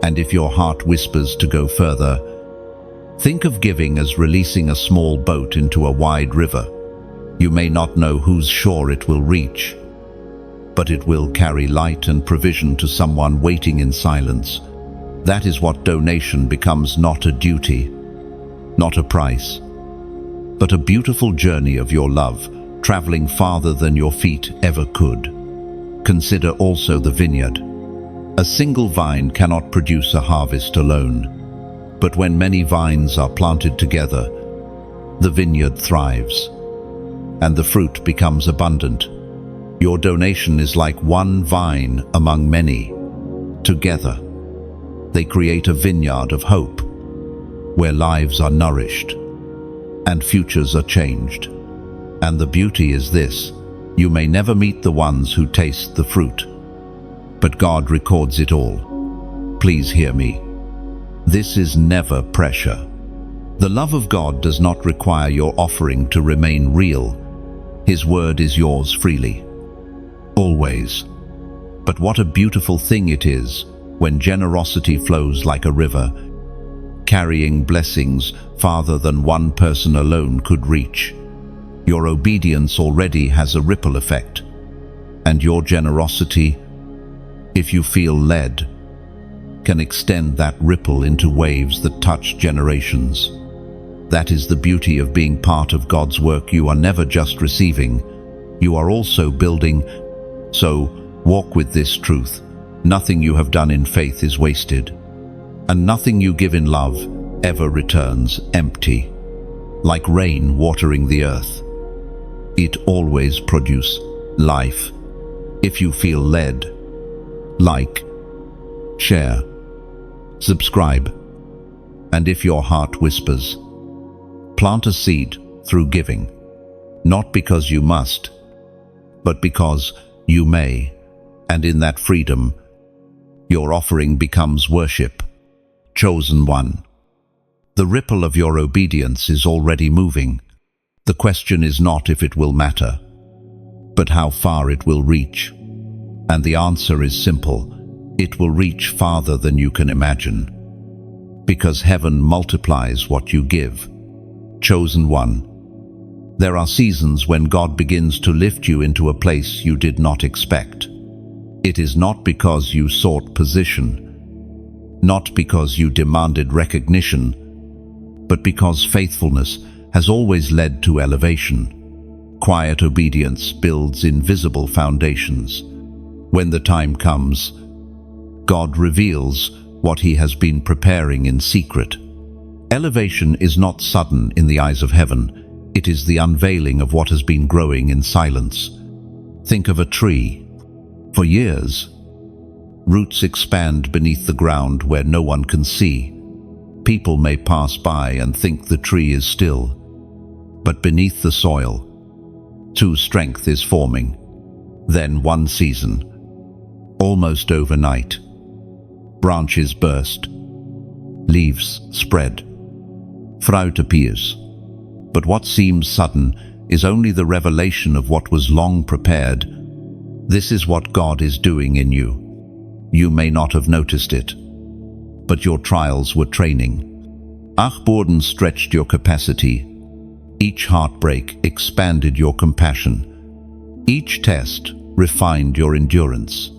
And if your heart whispers to go further, think of giving as releasing a small boat into a wide river. You may not know whose shore it will reach, but it will carry light and provision to someone waiting in silence. That is what donation becomes, not a duty, not a price, but a beautiful journey of your love traveling farther than your feet ever could. Consider also the vineyard. A single vine cannot produce a harvest alone, but when many vines are planted together, the vineyard thrives, and the fruit becomes abundant. Your donation is like one vine among many. Together, they create a vineyard of hope, where lives are nourished and futures are changed. And the beauty is this: you may never meet the ones who taste the fruit, but God records it all. Please hear me. This is never pressure. The love of God does not require your offering to remain real. His word is yours freely, always. But what a beautiful thing it is when generosity flows like a river, carrying blessings farther than one person alone could reach. Your obedience already has a ripple effect, and your generosity, if you feel led, can extend that ripple into waves that touch generations. That is the beauty of being part of God's work. You are never just receiving, you are also building. So, walk with this truth: nothing you have done in faith is wasted, and nothing you give in love ever returns empty. Like rain watering the earth, it always produces life. If you feel led, like, share, subscribe, and if your heart whispers, plant a seed through giving, not because you must, but because you may, and in that freedom, your offering becomes worship. Chosen one. The ripple of your obedience is already moving. The question is not if it will matter, but how far it will reach. And the answer is simple: it will reach farther than you can imagine, because heaven multiplies what you give. Chosen one. There are seasons when God begins to lift you into a place you did not expect. It is not because you sought position, not because you demanded recognition, but because faithfulness has always led to elevation. Quiet obedience builds invisible foundations. When the time comes, God reveals what He has been preparing in secret. Elevation is not sudden in the eyes of heaven. It is the unveiling of what has been growing in silence. Think of a tree. For years, roots expand beneath the ground where no one can see. People may pass by and think the tree is still, but beneath the soil, strength is forming. Then one season, almost overnight, branches burst, leaves spread, fruit appears. But what seems sudden is only the revelation of what was long prepared. This is what God is doing in you. You may not have noticed it, but your trials were training. Achboden stretched your capacity. Each heartbreak expanded your compassion. Each test refined your endurance.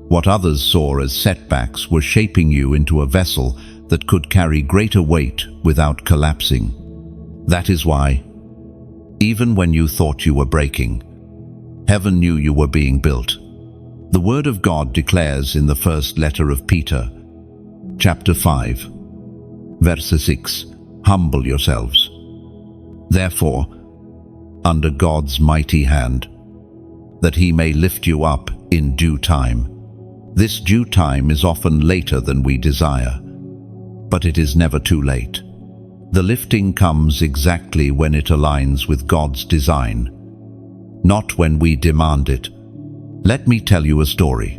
What others saw as setbacks were shaping you into a vessel that could carry greater weight without collapsing. That is why, even when you thought you were breaking, heaven knew you were being built. The Word of God declares in the first letter of Peter, chapter 5, verse 6, "Humble yourselves, therefore, under God's mighty hand, that He may lift you up in due time." This due time is often later than we desire, but it is never too late. The lifting comes exactly when it aligns with God's design, not when we demand it. Let me tell you a story.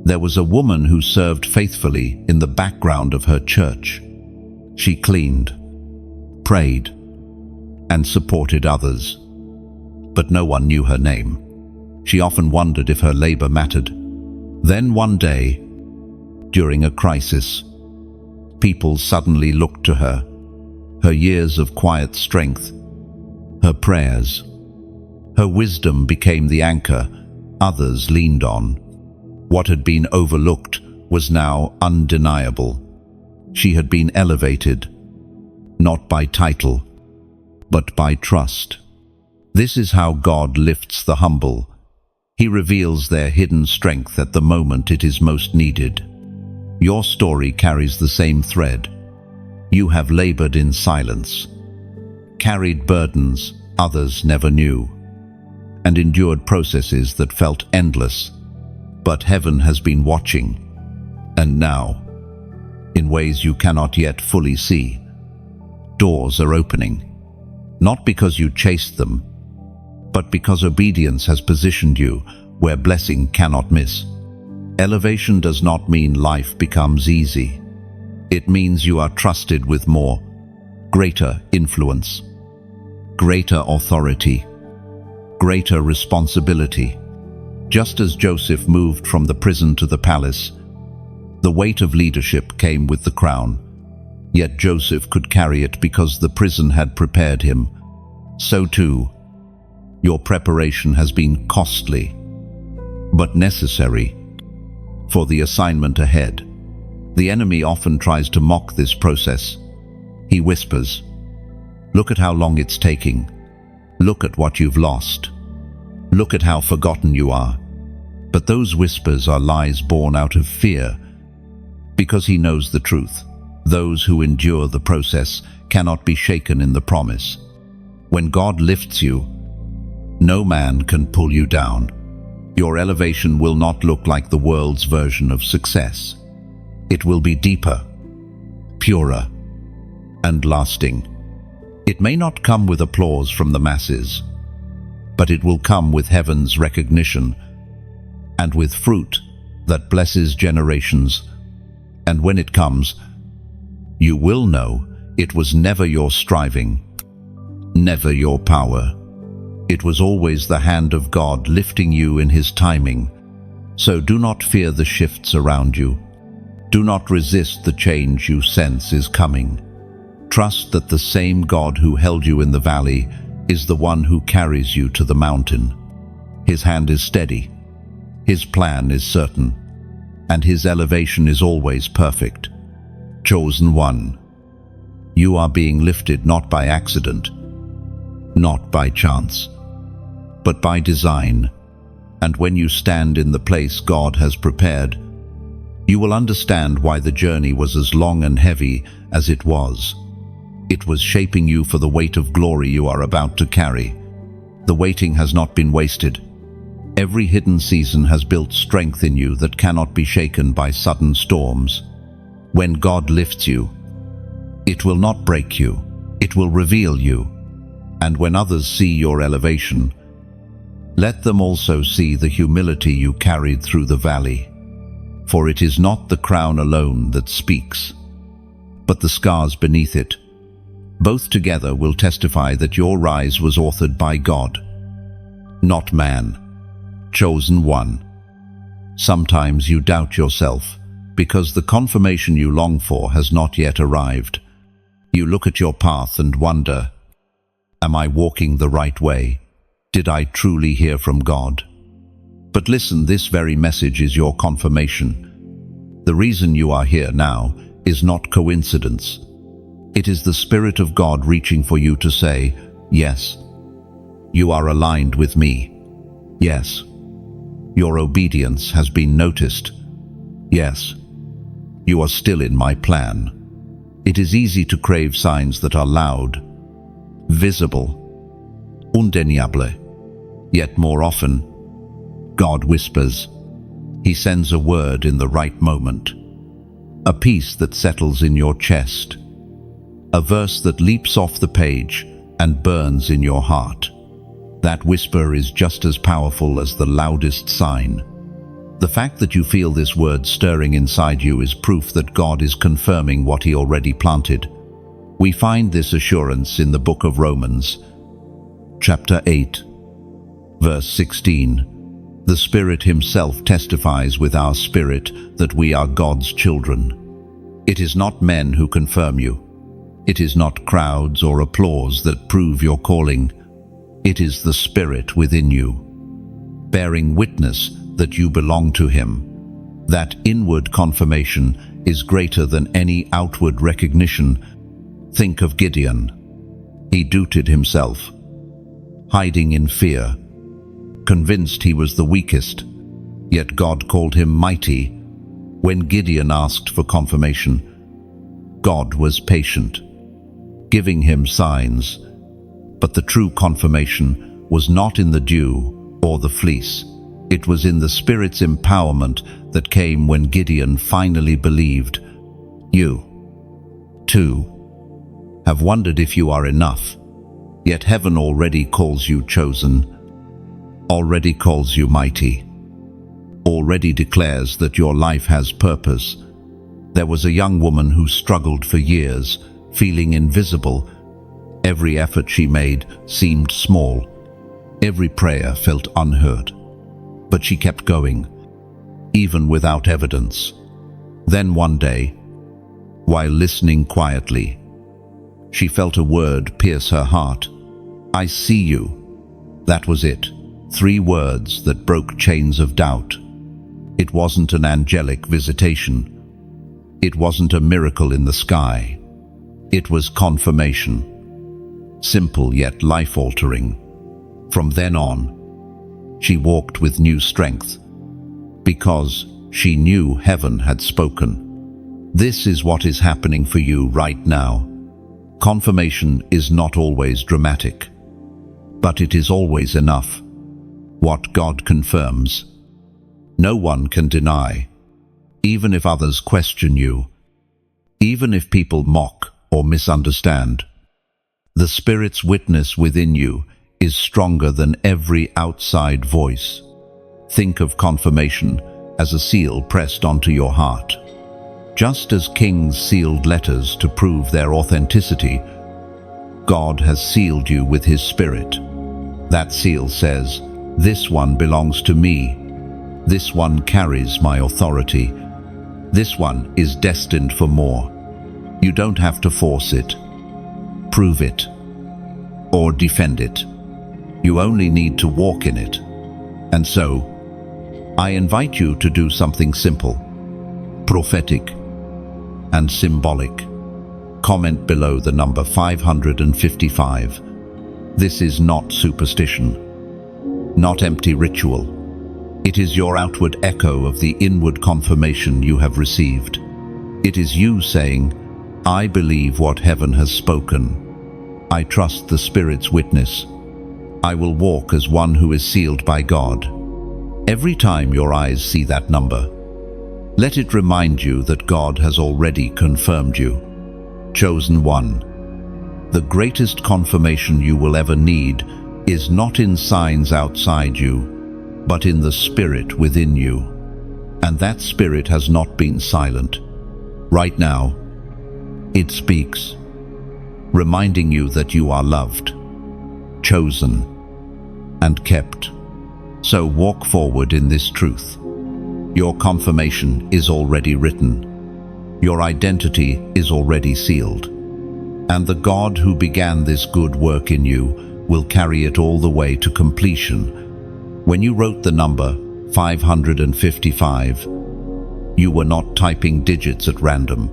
There was a woman who served faithfully in the background of her church. She cleaned, prayed, and supported others, but no one knew her name. She often wondered if her labor mattered. Then one day, during a crisis, people suddenly looked to her. Her years of quiet strength, her prayers, her wisdom became the anchor others leaned on. What had been overlooked was now undeniable. She had been elevated, not by title, but by trust. This is how God lifts the humble. He reveals their hidden strength at the moment it is most needed. Your story carries the same thread. You have labored in silence, carried burdens others never knew, and endured processes that felt endless. But heaven has been watching, and now, in ways you cannot yet fully see, doors are opening, not because you chased them, but because obedience has positioned you where blessing cannot miss. Elevation does not mean life becomes easy. It means you are trusted with more, greater influence, greater authority, greater responsibility. Just as Joseph moved from the prison to the palace, the weight of leadership came with the crown. Yet Joseph could carry it because the prison had prepared him. So too, your preparation has been costly, but necessary for the assignment ahead. The enemy often tries to mock this process. He whispers, "Look at how long it's taking. Look at what you've lost. Look at how forgotten you are." But those whispers are lies born out of fear, because he knows the truth. Those who endure the process cannot be shaken in the promise. When God lifts you, no man can pull you down. Your elevation will not look like the world's version of success. It will be deeper, purer, and lasting. It may not come with applause from the masses, but it will come with heaven's recognition and with fruit that blesses generations. And when it comes, you will know it was never your striving, never your power. It was always the hand of God lifting you in His timing. So do not fear the shifts around you. Do not resist the change you sense is coming. Trust that the same God who held you in the valley is the one who carries you to the mountain. His hand is steady, His plan is certain, and His elevation is always perfect. Chosen one, you are being lifted not by accident, not by chance, but by design. And when you stand in the place God has prepared, you will understand why the journey was as long and heavy as it was. It was shaping you for the weight of glory you are about to carry. The waiting has not been wasted. Every hidden season has built strength in you that cannot be shaken by sudden storms. When God lifts you, it will not break you, it will reveal you. And when others see your elevation, let them also see the humility you carried through the valley. For it is not the crown alone that speaks, but the scars beneath it. Both together will testify that your rise was authored by God, not man. Chosen one. Sometimes you doubt yourself because the confirmation you long for has not yet arrived. You look at your path and wonder, am I walking the right way? Did I truly hear from God? But listen, this very message is your confirmation. The reason you are here now is not coincidence. It is the Spirit of God reaching for you to say, yes, you are aligned with me. Yes, your obedience has been noticed. Yes, you are still in my plan. It is easy to crave signs that are loud, visible, undeniable. Yet more often, God whispers. He sends a word in the right moment, a peace that settles in your chest, a verse that leaps off the page and burns in your heart. That whisper is just as powerful as the loudest sign. The fact that you feel this word stirring inside you is proof that God is confirming what He already planted. We find this assurance in the book of Romans, chapter 8, verse 16. The Spirit Himself testifies with our spirit that we are God's children. It is not men who confirm you. It is not crowds or applause that prove your calling. It is the Spirit within you, bearing witness that you belong to Him. That inward confirmation is greater than any outward recognition. Think of Gideon. He doubted himself. hiding in fear, convinced he was the weakest, yet God called him mighty. When Gideon asked for confirmation, God was patient, giving him signs. But the true confirmation was not in the dew or the fleece. It was in the Spirit's empowerment that came when Gideon finally believed. You, too, have wondered if you are enough, yet heaven already calls you chosen, already calls you mighty, already declares that your life has purpose. There was a young woman who struggled for years, feeling invisible. Every effort she made seemed small. Every prayer felt unheard. But she kept going, even without evidence. Then one day, while listening quietly, she felt a word pierce her heart. I see you. That was it. 3 words that broke chains of doubt. It wasn't an angelic visitation. It wasn't a miracle in the sky. It was confirmation. Simple yet life-altering. From then on, she walked with new strength, because she knew heaven had spoken. This is what is happening for you right now. Confirmation is not always dramatic, but it is always enough. What God confirms, no one can deny, even if others question you, even if people mock or misunderstand. The Spirit's witness within you is stronger than every outside voice. Think of confirmation as a seal pressed onto your heart. Just as kings sealed letters to prove their authenticity, God has sealed you with His Spirit. That seal says, "This one belongs to me. This one carries my authority. This one is destined for more." You don't have to force it, prove it, or defend it. You only need to walk in it. And so, I invite you to do something simple, prophetic, and symbolic. Comment below the number 555. This is not superstition, not empty ritual. It is your outward echo of the inward confirmation you have received. It is you saying, I believe what heaven has spoken. I trust the Spirit's witness. I will walk as one who is sealed by God. Every time your eyes see that number, let it remind you that God has already confirmed you. Chosen one. The greatest confirmation you will ever need is not in signs outside you, but in the Spirit within you. And that Spirit has not been silent. Right now, it speaks, reminding you that you are loved, chosen, and kept. So walk forward in this truth. Your confirmation is already written. Your identity is already sealed. And the God who began this good work in you will carry it all the way to completion. When you wrote the number 555, you were not typing digits at random.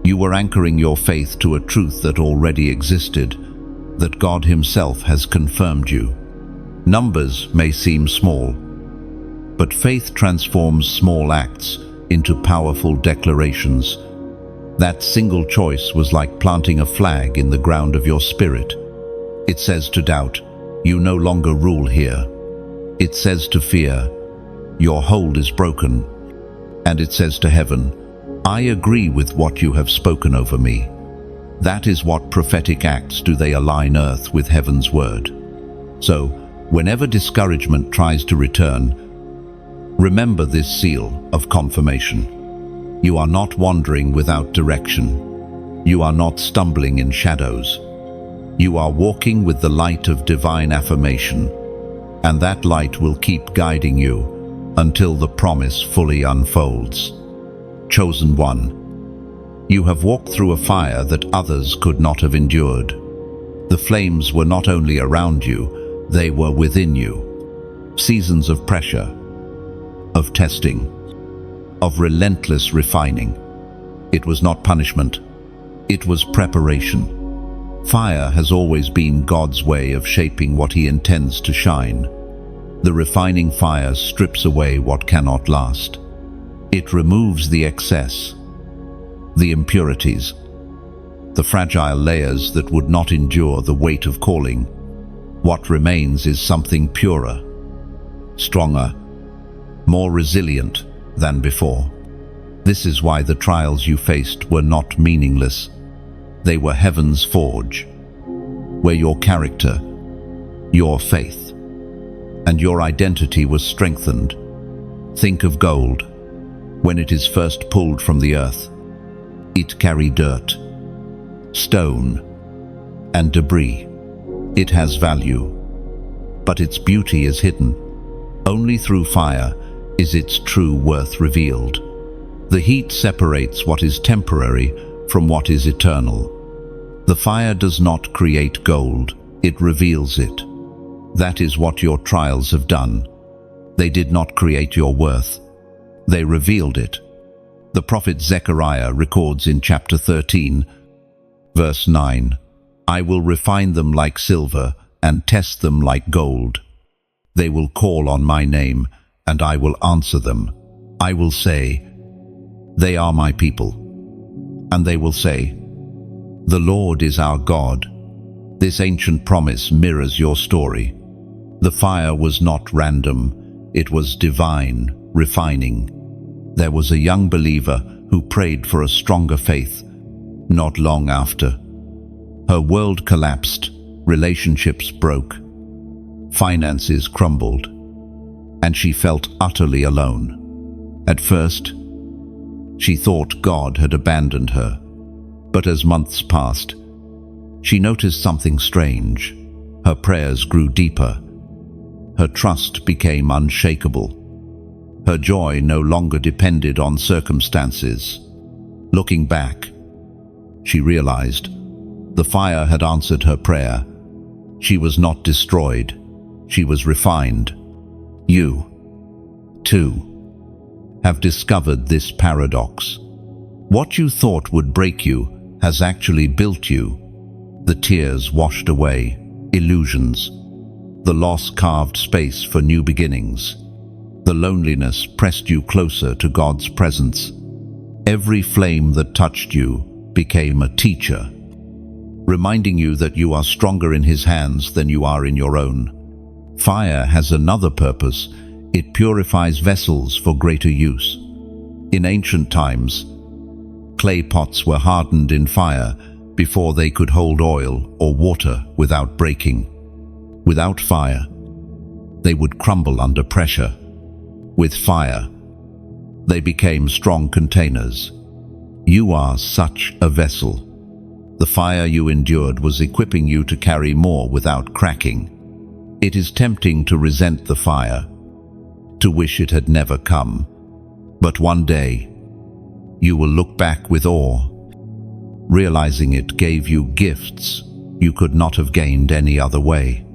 You were anchoring your faith to a truth that already existed, that God Himself has confirmed you. Numbers may seem small, but faith transforms small acts into powerful declarations. That single choice was like planting a flag in the ground of your spirit. It says to doubt, you no longer rule here. It says to fear, your hold is broken. And it says to heaven, I agree with what you have spoken over me. That is what prophetic acts do. They align earth with heaven's word. So, whenever discouragement tries to return, remember this seal of confirmation. You are not wandering without direction. You are not stumbling in shadows. You are walking with the light of divine affirmation, and that light will keep guiding you until the promise fully unfolds. Chosen one, you have walked through a fire that others could not have endured. The flames were not only around you, they were within you. Seasons of pressure, of testing, of relentless refining. It was not punishment, it was preparation. Fire has always been God's way of shaping what He intends to shine. The refining fire strips away what cannot last. It removes the excess, the impurities, the fragile layers that would not endure the weight of calling. What remains is something purer, stronger, more resilient than before. This is why the trials you faced were not meaningless. They were heaven's forge, where your character, your faith, and your identity was strengthened. Think of gold. When it is first pulled from the earth, it carries dirt, stone, and debris. It has value, but its beauty is hidden. Only through fire is its true worth revealed. The heat separates what is temporary from what is eternal. The fire does not create gold, it reveals it. That is what your trials have done. They did not create your worth. They revealed it. The prophet Zechariah records in chapter 13, verse 9, "I will refine them like silver and test them like gold. They will call on my name, and I will answer them. I will say, 'They are my people.' And they will say, 'The Lord is our God.'" This ancient promise mirrors your story. The fire was not random, it was divine, refining. There was a young believer who prayed for a stronger faith. Not long after, her world collapsed, relationships broke, finances crumbled, and she felt utterly alone. At first, she thought God had abandoned her, but as months passed, she noticed something strange. Her prayers grew deeper. Her trust became unshakable. Her joy no longer depended on circumstances. Looking back, she realized the fire had answered her prayer. She was not destroyed. She was refined. You, too, have discovered this paradox. What you thought would break you has actually built you. The tears washed away illusions. The loss carved space for new beginnings. The loneliness pressed you closer to God's presence. Every flame that touched you became a teacher, reminding you that you are stronger in His hands than you are in your own. Fire has another purpose. It purifies vessels for greater use. In ancient times, clay pots were hardened in fire before they could hold oil or water without breaking. Without fire, they would crumble under pressure. With fire, they became strong containers. You are such a vessel. The fire you endured was equipping you to carry more without cracking. It is tempting to resent the fire, to wish it had never come. But one day, you will look back with awe, realizing it gave you gifts you could not have gained any other way.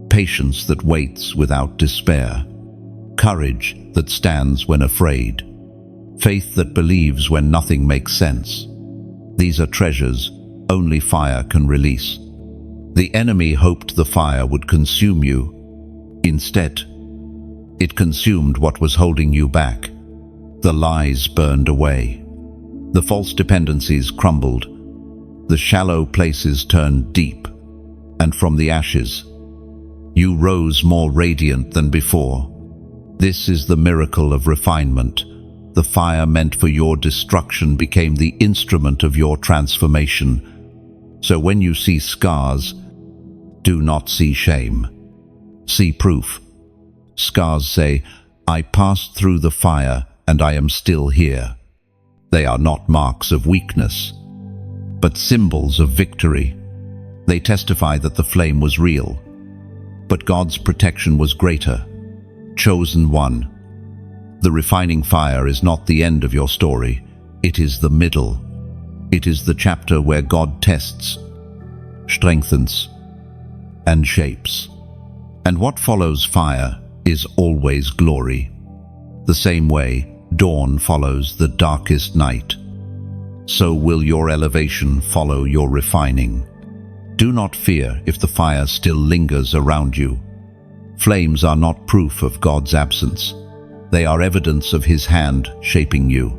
Patience that waits without despair. Courage that stands when afraid. Faith that believes when nothing makes sense. These are treasures only fire can release. The enemy hoped the fire would consume you. Instead, it consumed what was holding you back. The lies burned away. The false dependencies crumbled. The shallow places turned deep. And from the ashes, you rose more radiant than before. This is the miracle of refinement. The fire meant for your destruction became the instrument of your transformation. So when you see scars, do not see shame. See proof. Scars say, "I passed through the fire and I am still here." They are not marks of weakness, but symbols of victory. They testify that the flame was real, but God's protection was greater. Chosen one. The refining fire is not the end of your story. It is the middle. It is the chapter where God tests, strengthens, and shapes. And what follows fire is always glory. The same way dawn follows the darkest night, so will your elevation follow your refining. Do not fear if the fire still lingers around you. Flames are not proof of God's absence. They are evidence of His hand shaping you.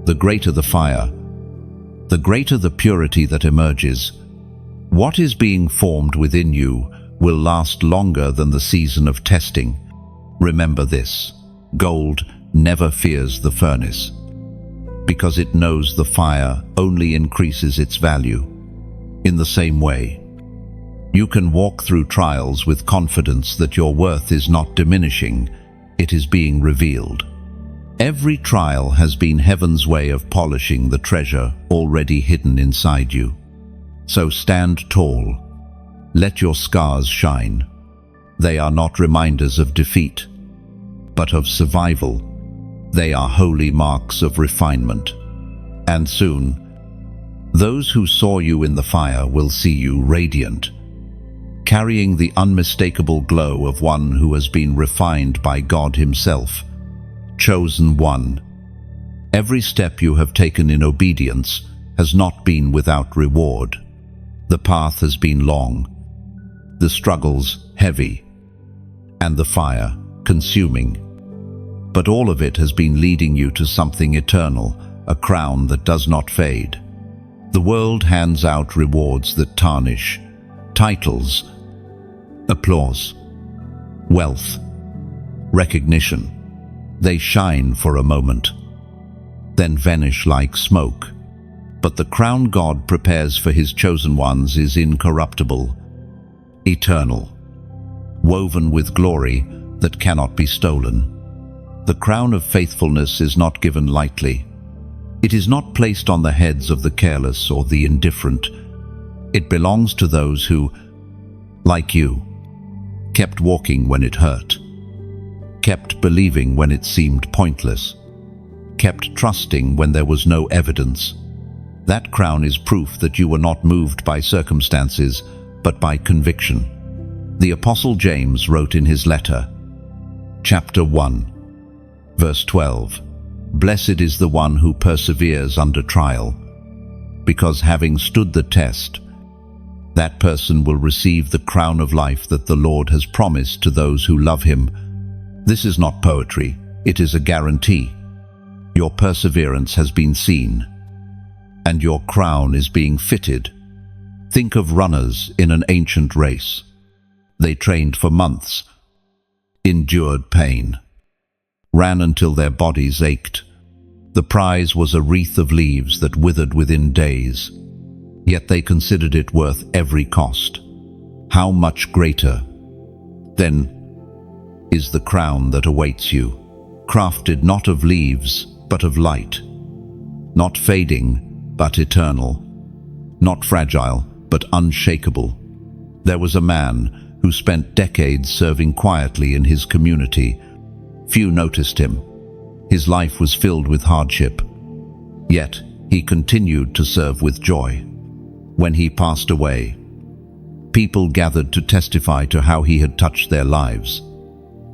The greater the fire, the greater the purity that emerges. What is being formed within you will last longer than the season of testing. Remember this: gold never fears the furnace, because it knows the fire only increases its value. In the same way, you can walk through trials with confidence that your worth is not diminishing, it is being revealed. Every trial has been heaven's way of polishing the treasure already hidden inside you. So stand tall. Let your scars shine. They are not reminders of defeat, but of survival. They are holy marks of refinement. And soon, those who saw you in the fire will see you radiant, carrying the unmistakable glow of one who has been refined by God Himself. Chosen one. Every step you have taken in obedience has not been without reward. The path has been long, the struggles heavy, and the fire consuming. But all of it has been leading you to something eternal, a crown that does not fade. The world hands out rewards that tarnish: titles, applause, wealth, recognition. They shine for a moment, then vanish like smoke. But the crown God prepares for His chosen ones is incorruptible, eternal, woven with glory that cannot be stolen. The crown of faithfulness is not given lightly. It is not placed on the heads of the careless or the indifferent. It belongs to those who, like you, kept walking when it hurt, kept believing when it seemed pointless, kept trusting when there was no evidence. That crown is proof that you were not moved by circumstances, but by conviction. The Apostle James wrote in his letter, chapter 1, verse 12, "Blessed is the one who perseveres under trial, because having stood the test, that person will receive the crown of life that the Lord has promised to those who love Him." This is not poetry, it is a guarantee. Your perseverance has been seen, and your crown is being fitted. Think of runners in an ancient race. They trained for months, endured pain, ran until their bodies ached. The prize was a wreath of leaves that withered within days, yet they considered it worth every cost. How much greater, then, is the crown that awaits you, crafted not of leaves, but of light, not fading, but eternal, not fragile, but unshakable. There was a man who spent decades serving quietly in his community. Few noticed him. His life was filled with hardship, yet he continued to serve with joy. When he passed away, people gathered to testify to how he had touched their lives.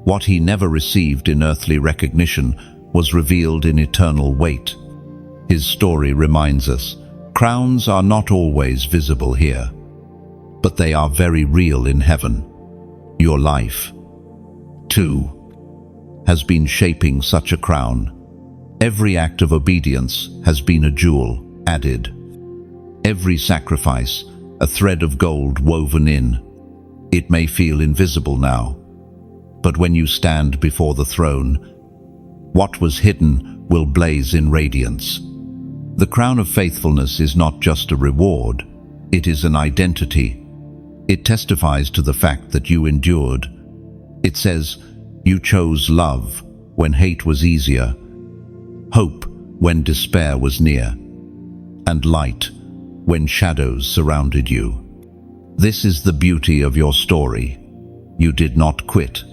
What he never received in earthly recognition was revealed in eternal weight. His story reminds us, crowns are not always visible here, but they are very real in heaven. Your life, too, has been shaping such a crown. Every act of obedience has been a jewel added. Every sacrifice, a thread of gold woven in. It may feel invisible now, but when you stand before the throne, what was hidden will blaze in radiance. The crown of faithfulness is not just a reward, it is an identity. It testifies to the fact that you endured. It says, you chose love when hate was easier, hope when despair was near, and light when shadows surrounded you. This is the beauty of your story. You did not quit.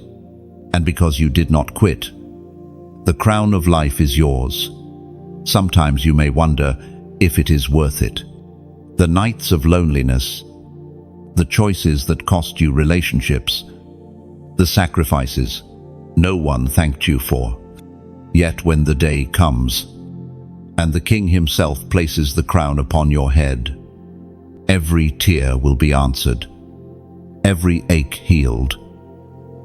And because you did not quit, the crown of life is yours. Sometimes you may wonder if it is worth it. The nights of loneliness, the choices that cost you relationships, the sacrifices no one thanked you for. Yet when the day comes, and the King himself places the crown upon your head, Every tear will be answered, every ache healed,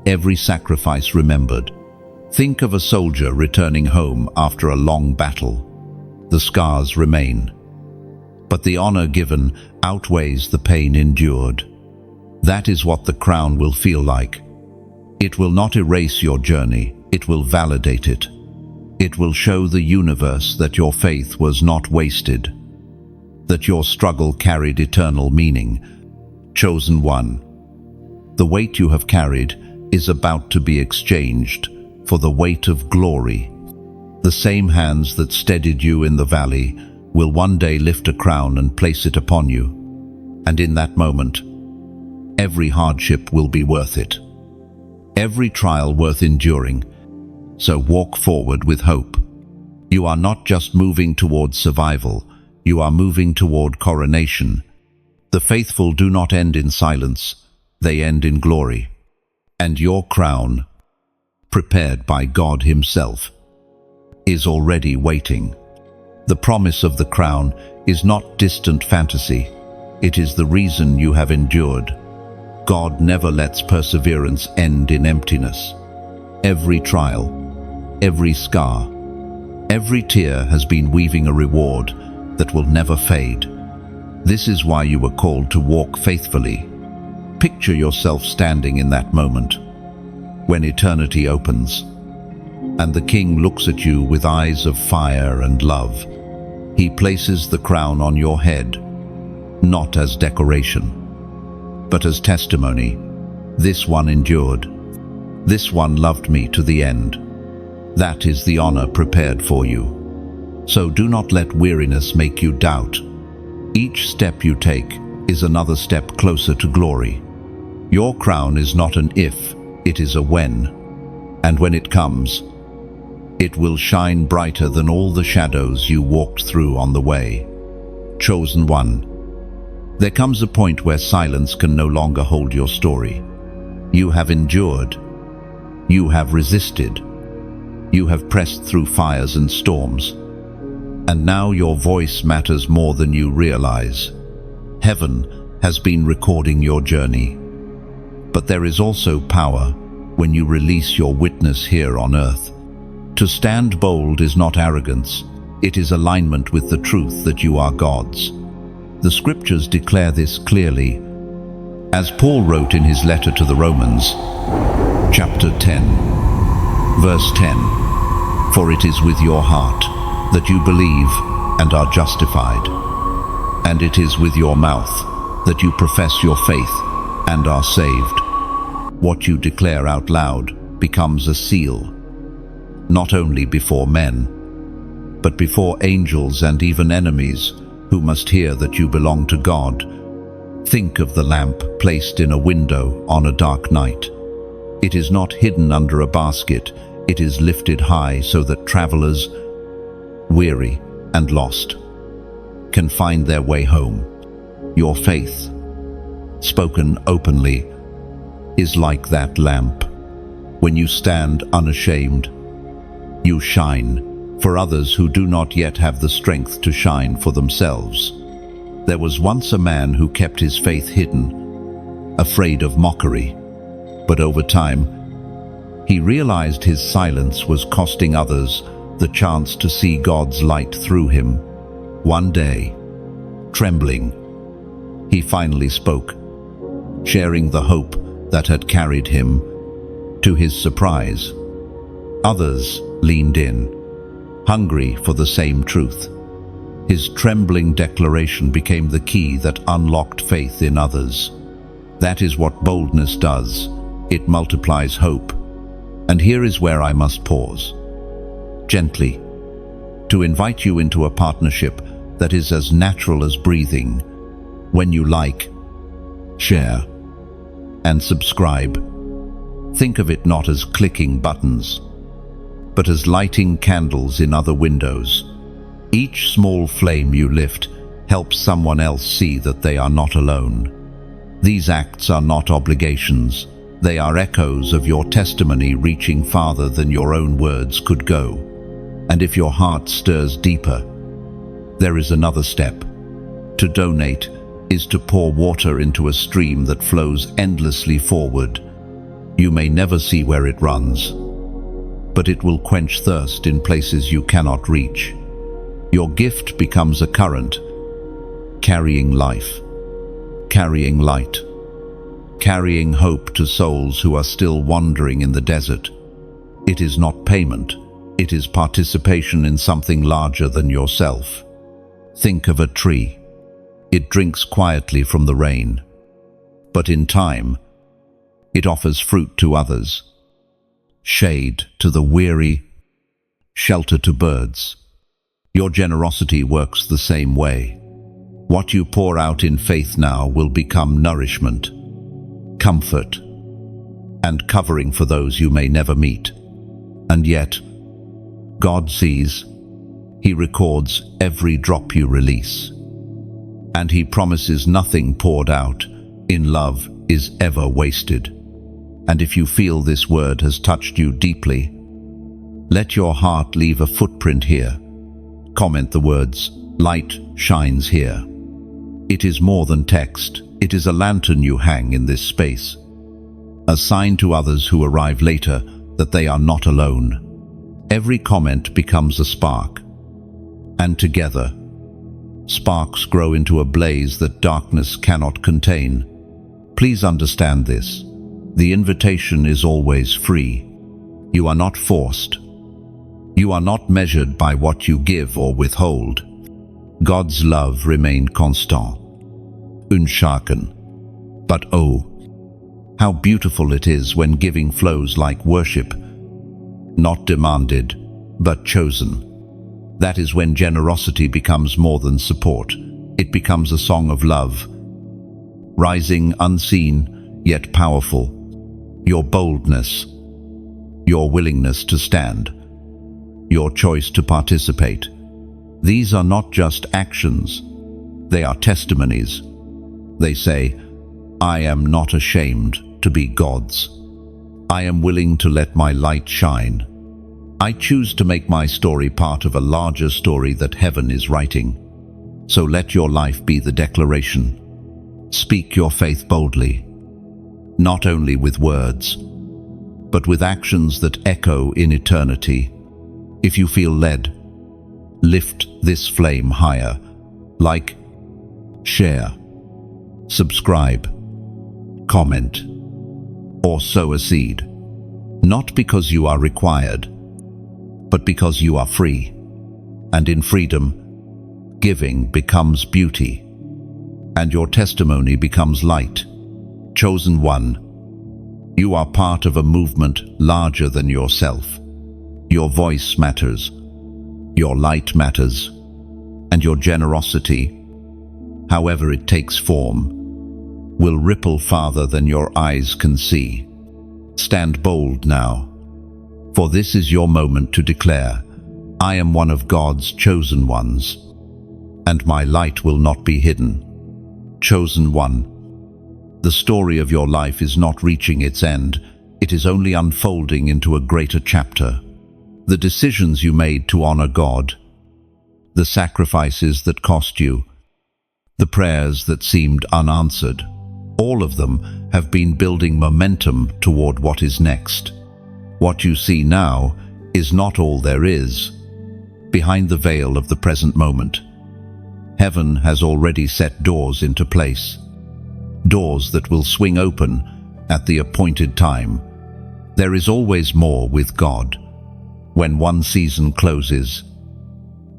every sacrifice remembered. Think of a soldier returning home after a long battle. The scars remain, but the honor given outweighs the pain endured. That is what the crown will feel like. It will not erase your journey, it will validate it. It will show the universe that your faith was not wasted, that your struggle carried eternal meaning. Chosen one, the weight you have carried is about to be exchanged for the weight of glory. The same hands that steadied you in the valley will one day lift a crown and place it upon you. And in that moment, every hardship will be worth it. Every trial worth enduring. So walk forward with hope. You are not just moving toward survival, you are moving toward coronation. The faithful do not end in silence, they end in glory. And your crown, prepared by God Himself, is already waiting. The promise of the crown is not distant fantasy. It is the reason you have endured. God never lets perseverance end in emptiness. Every trial, every scar, every tear has been weaving a reward that will never fade. This is why you were called to walk faithfully. Picture yourself standing in that moment, when eternity opens, and the King looks at you with eyes of fire and love. He places the crown on your head, not as decoration, but as testimony. This one endured. This one loved me to the end. That is the honor prepared for you. So do not let weariness make you doubt. Each step you take is another step closer to glory. Your crown is not an if, it is a when. And when it comes, it will shine brighter than all the shadows you walked through on the way. Chosen one, there comes a point where silence can no longer hold your story. You have endured. You have resisted. You have pressed through fires and storms. And now your voice matters more than you realize. Heaven has been recording your journey. But there is also power when you release your witness here on earth. To stand bold is not arrogance, it is alignment with the truth that you are God's. The scriptures declare this clearly. As Paul wrote in his letter to the Romans, chapter 10, verse 10, "For it is with your heart that you believe and are justified, and it is with your mouth that you profess your faith and are saved." What you declare out loud becomes a seal, not only before men, but before angels and even enemies who must hear that you belong to God. Think of the lamp placed in a window on a dark night. It is not hidden under a basket, it is lifted high so that travelers, weary and lost, can find their way home. Your faith, spoken openly, is like that lamp. When you stand unashamed, you shine for others who do not yet have the strength to shine for themselves. There was once a man who kept his faith hidden, afraid of mockery. But over time, he realized his silence was costing others the chance to see God's light through him. One day, trembling, he finally spoke, sharing the hope that had carried him. To his surprise, others leaned in, hungry for the same truth. His trembling declaration became the key that unlocked faith in others. That is what boldness does. It multiplies hope. And here is where I must pause, gently, to invite you into a partnership that is as natural as breathing. When you like, share, and subscribe, think of it not as clicking buttons, but as lighting candles in other windows. Each small flame you lift helps someone else see that they are not alone. These acts are not obligations. They are echoes of your testimony reaching farther than your own words could go. And if your heart stirs deeper, there is another step: to donate is to pour water into a stream that flows endlessly forward. You may never see where it runs, but it will quench thirst in places you cannot reach. Your gift becomes a current, carrying life, carrying light, carrying hope to souls who are still wandering in the desert. It is not payment, it is participation in something larger than yourself. Think of a tree. It drinks quietly from the rain, but in time, it offers fruit to others, shade to the weary, shelter to birds. Your generosity works the same way. What you pour out in faith now will become nourishment, comfort, and covering for those you may never meet. And yet, God sees. He records every drop you release. And He promises nothing poured out in love is ever wasted. And if you feel this word has touched you deeply, let your heart leave a footprint here. Comment the words, "Light shines here." It is more than text. It is a lantern you hang in this space, a sign to others who arrive later that they are not alone. Every comment becomes a spark, and together, sparks grow into a blaze that darkness cannot contain. Please understand this. The invitation is always free. You are not forced. You are not measured by what you give or withhold. God's love remained constant, unshaken. But oh, how beautiful it is when giving flows like worship, not demanded, but chosen. That is when generosity becomes more than support. It becomes a song of love, rising unseen yet powerful. Your boldness, your willingness to stand, your choice to participate. These are not just actions, they are testimonies. They say, "I am not ashamed to be God's. I am willing to let my light shine. I choose to make my story part of a larger story that heaven is writing." So let your life be the declaration. Speak your faith boldly, not only with words, but with actions that echo in eternity. If you feel led, lift this flame higher. Like, share, subscribe, comment, or sow a seed. Not because you are required, but because you are free. And in freedom, giving becomes beauty, and your testimony becomes light. Chosen one, you are part of a movement larger than yourself. Your voice matters, your light matters, and your generosity, however it takes form, will ripple farther than your eyes can see. Stand bold now, for this is your moment to declare, "I am one of God's chosen ones, and my light will not be hidden." Chosen one, the story of your life is not reaching its end, it is only unfolding into a greater chapter. The decisions you made to honor God, the sacrifices that cost you, the prayers that seemed unanswered, all of them have been building momentum toward what is next. What you see now is not all there is. Behind the veil of the present moment, heaven has already set doors into place. Doors that will swing open at the appointed time. There is always more with God. When one season closes,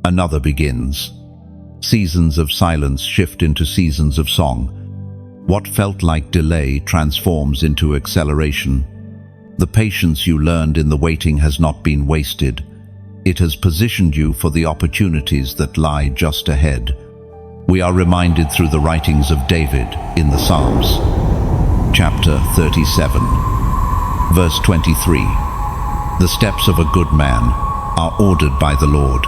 another begins. Seasons of silence shift into seasons of song. What felt like delay transforms into acceleration. The patience you learned in the waiting has not been wasted. It has positioned you for the opportunities that lie just ahead. We are reminded through the writings of David in the Psalms. Chapter 37, verse 23. The steps of a good man are ordered by the Lord,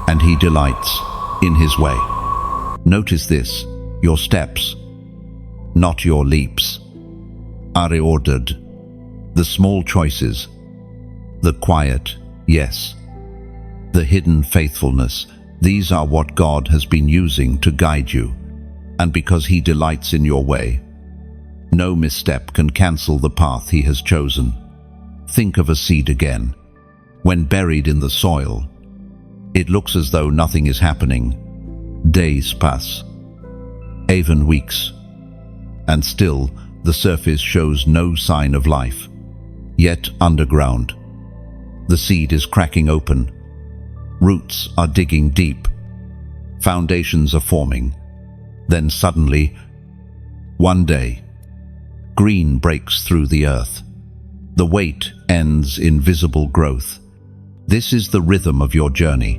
and He delights in His way. Notice this, your steps, not your leaps, are ordered. The small choices, the quiet yes, the hidden faithfulness, these are what God has been using to guide you. and because He delights in your way. No misstep can cancel the path He has chosen. Think of a seed again. When buried in the soil, it looks as though nothing is happening. Days pass, even weeks, and still the surface shows no sign of life. Yet underground, the seed is cracking open. Roots are digging deep. Foundations are forming. Then suddenly, one day, green breaks through the earth. The wait ends in visible growth. This is the rhythm of your journey.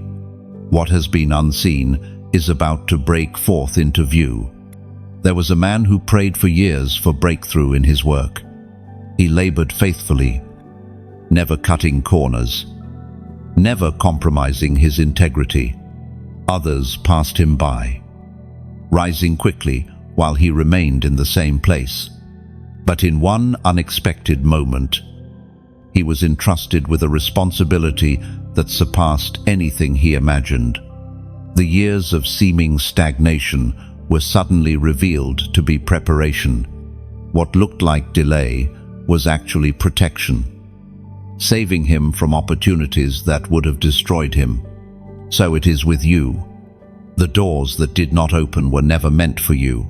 What has been unseen is about to break forth into view. There was a man who prayed for years for breakthrough in his work. He labored faithfully, never cutting corners, never compromising his integrity. Others passed him by, rising quickly while he remained in the same place. But in one unexpected moment, he was entrusted with a responsibility that surpassed anything he imagined. The years of seeming stagnation were suddenly revealed to be preparation. What looked like delay was actually protection, saving him from opportunities that would have destroyed him. So it is with you. The doors that did not open were never meant for you.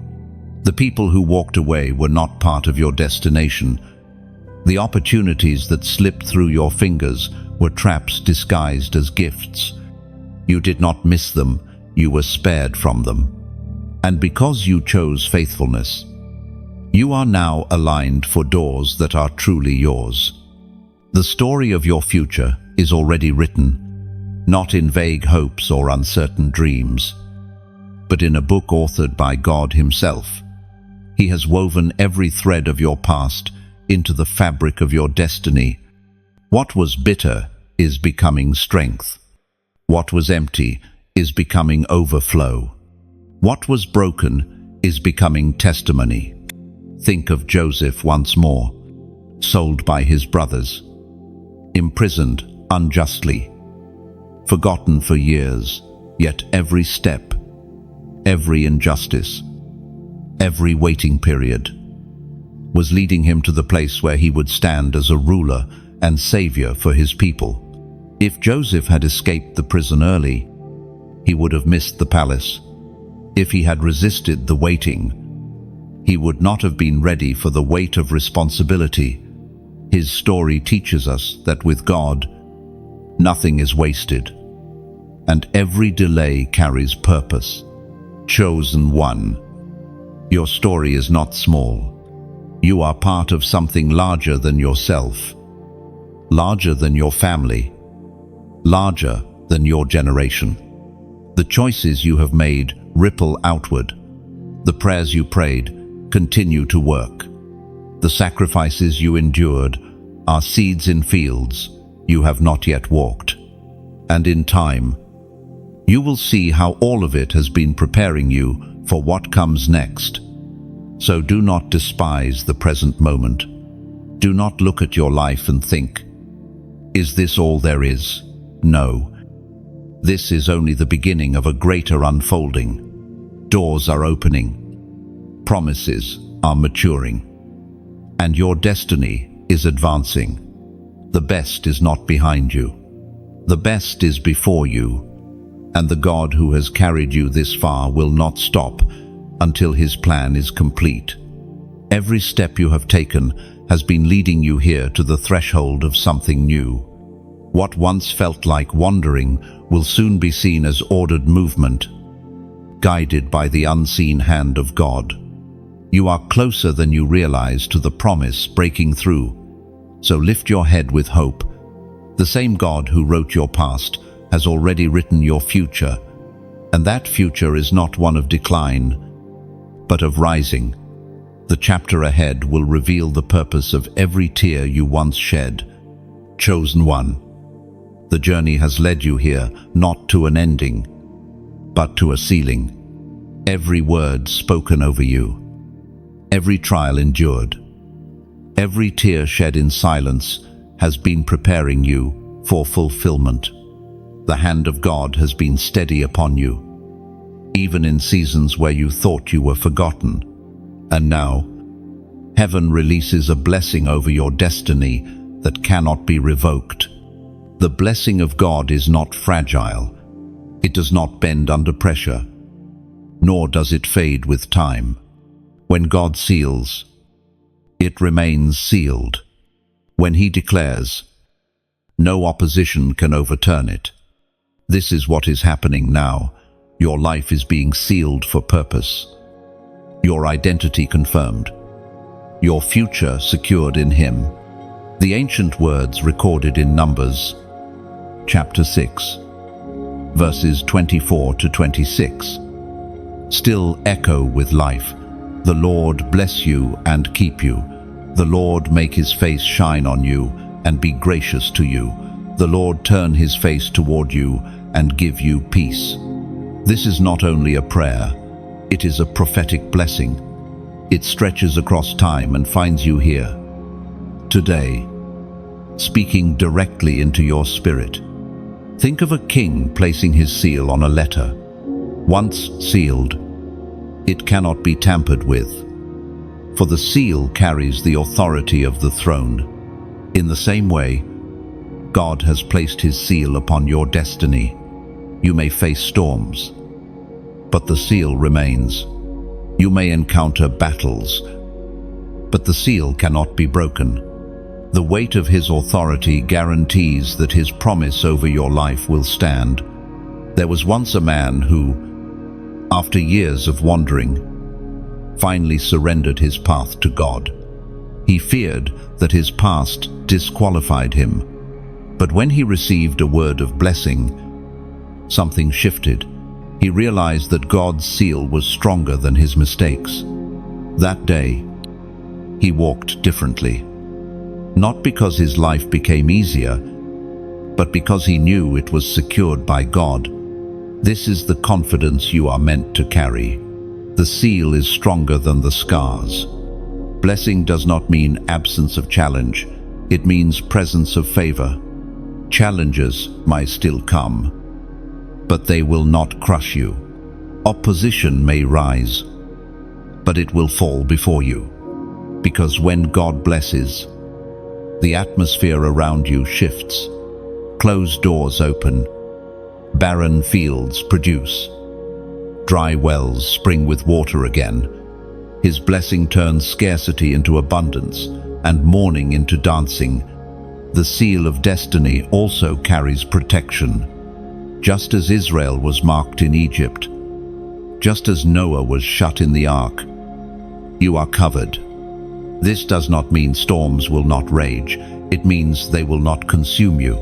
The people who walked away were not part of your destination. The opportunities that slipped through your fingers were traps disguised as gifts. You did not miss them, you were spared from them. And because you chose faithfulness, you are now aligned for doors that are truly yours. The story of your future is already written, not in vague hopes or uncertain dreams, but in a book authored by God Himself. He has woven every thread of your past into the fabric of your destiny. What was bitter is becoming strength. What was empty is becoming overflow. What was broken is becoming testimony. Think of Joseph once more, sold by his brothers, imprisoned unjustly, forgotten for years, yet every step, every injustice, every waiting period was leading him to the place where he would stand as a ruler and savior for his people. If Joseph had escaped the prison early, he would have missed the palace. If he had resisted the waiting, he would not have been ready for the weight of responsibility. His story teaches us that with God, nothing is wasted, and every delay carries purpose. Chosen one, your story is not small. You are part of something larger than yourself, larger than your family, larger than your generation. The choices you have made ripple outward. The prayers you prayed continue to work. The sacrifices you endured are seeds in fields you have not yet walked. And in time, you will see how all of it has been preparing you for what comes next. So do not despise the present moment. Do not look at your life and think, "Is this all there is?" No. This is only the beginning of a greater unfolding. Doors are opening. Promises are maturing. And your destiny is advancing. The best is not behind you. The best is before you. And the God who has carried you this far will not stop until His plan is complete. Every step you have taken has been leading you here to the threshold of something new. What once felt like wandering will soon be seen as ordered movement, guided by the unseen hand of God. You are closer than you realize to the promise breaking through. So lift your head with hope. The same God who wrote your past has already written your future, and that future is not one of decline, but of rising. The chapter ahead will reveal the purpose of every tear you once shed. Chosen one, the journey has led you here not to an ending, but to a ceiling. Every word spoken over you, every trial endured, every tear shed in silence has been preparing you for fulfillment. The hand of God has been steady upon you. even in seasons where you thought you were forgotten. And now, heaven releases a blessing over your destiny that cannot be revoked. The blessing of God is not fragile. It does not bend under pressure, nor does it fade with time. When God seals, it remains sealed. When He declares, no opposition can overturn it. This is what is happening now. Your life is being sealed for purpose. Your identity confirmed. Your future secured in Him. The ancient words recorded in Numbers, chapter 6, verses 24 to 26, still echo with life. The Lord bless you and keep you. The Lord make His face shine on you and be gracious to you. The Lord turn His face toward you and give you peace. This is not only a prayer, it is a prophetic blessing. It stretches across time and finds you here, today, speaking directly into your spirit. Think of a king placing his seal on a letter. Once sealed, it cannot be tampered with, for the seal carries the authority of the throne. In the same way, God has placed His seal upon your destiny. You may face storms, but the seal remains. You may encounter battles, but the seal cannot be broken. The weight of His authority guarantees that His promise over your life will stand. There was once a man who, after years of wandering, finally surrendered his path to God. He feared that his past disqualified him, but when he received a word of blessing, something shifted. He realized that God's seal was stronger than his mistakes. That day, he walked differently. Not because his life became easier, but because he knew it was secured by God. This is the confidence you are meant to carry. The seal is stronger than the scars. Blessing does not mean absence of challenge. It means presence of favor. Challenges might still come, but they will not crush you. Opposition may rise, but it will fall before you. Because when God blesses, the atmosphere around you shifts. Closed doors open. Barren fields produce. Dry wells spring with water again. His blessing turns scarcity into abundance and mourning into dancing. The seal of destiny also carries protection. Just as Israel was marked in Egypt, just as Noah was shut in the ark, you are covered. This does not mean storms will not rage. It means they will not consume you.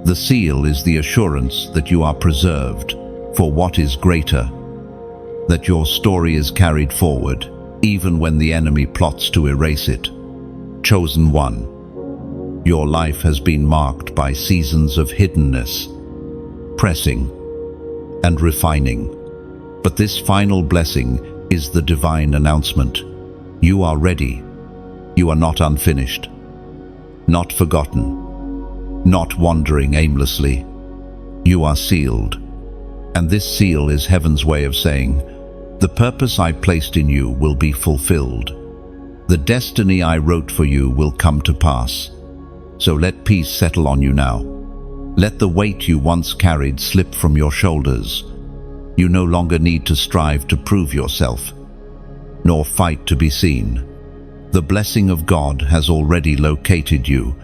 The seal is the assurance that you are preserved for what is greater, that your story is carried forward, even when the enemy plots to erase it. Chosen one, your life has been marked by seasons of hiddenness, pressing, and refining. But this final blessing is the divine announcement. You are ready. You are not unfinished, not forgotten, not wandering aimlessly. You are sealed. And this seal is heaven's way of saying, the purpose I placed in you will be fulfilled. The destiny I wrote for you will come to pass. So let peace settle on you now. Let the weight you once carried slip from your shoulders. You no longer need to strive to prove yourself, nor fight to be seen. The blessing of God has already located you,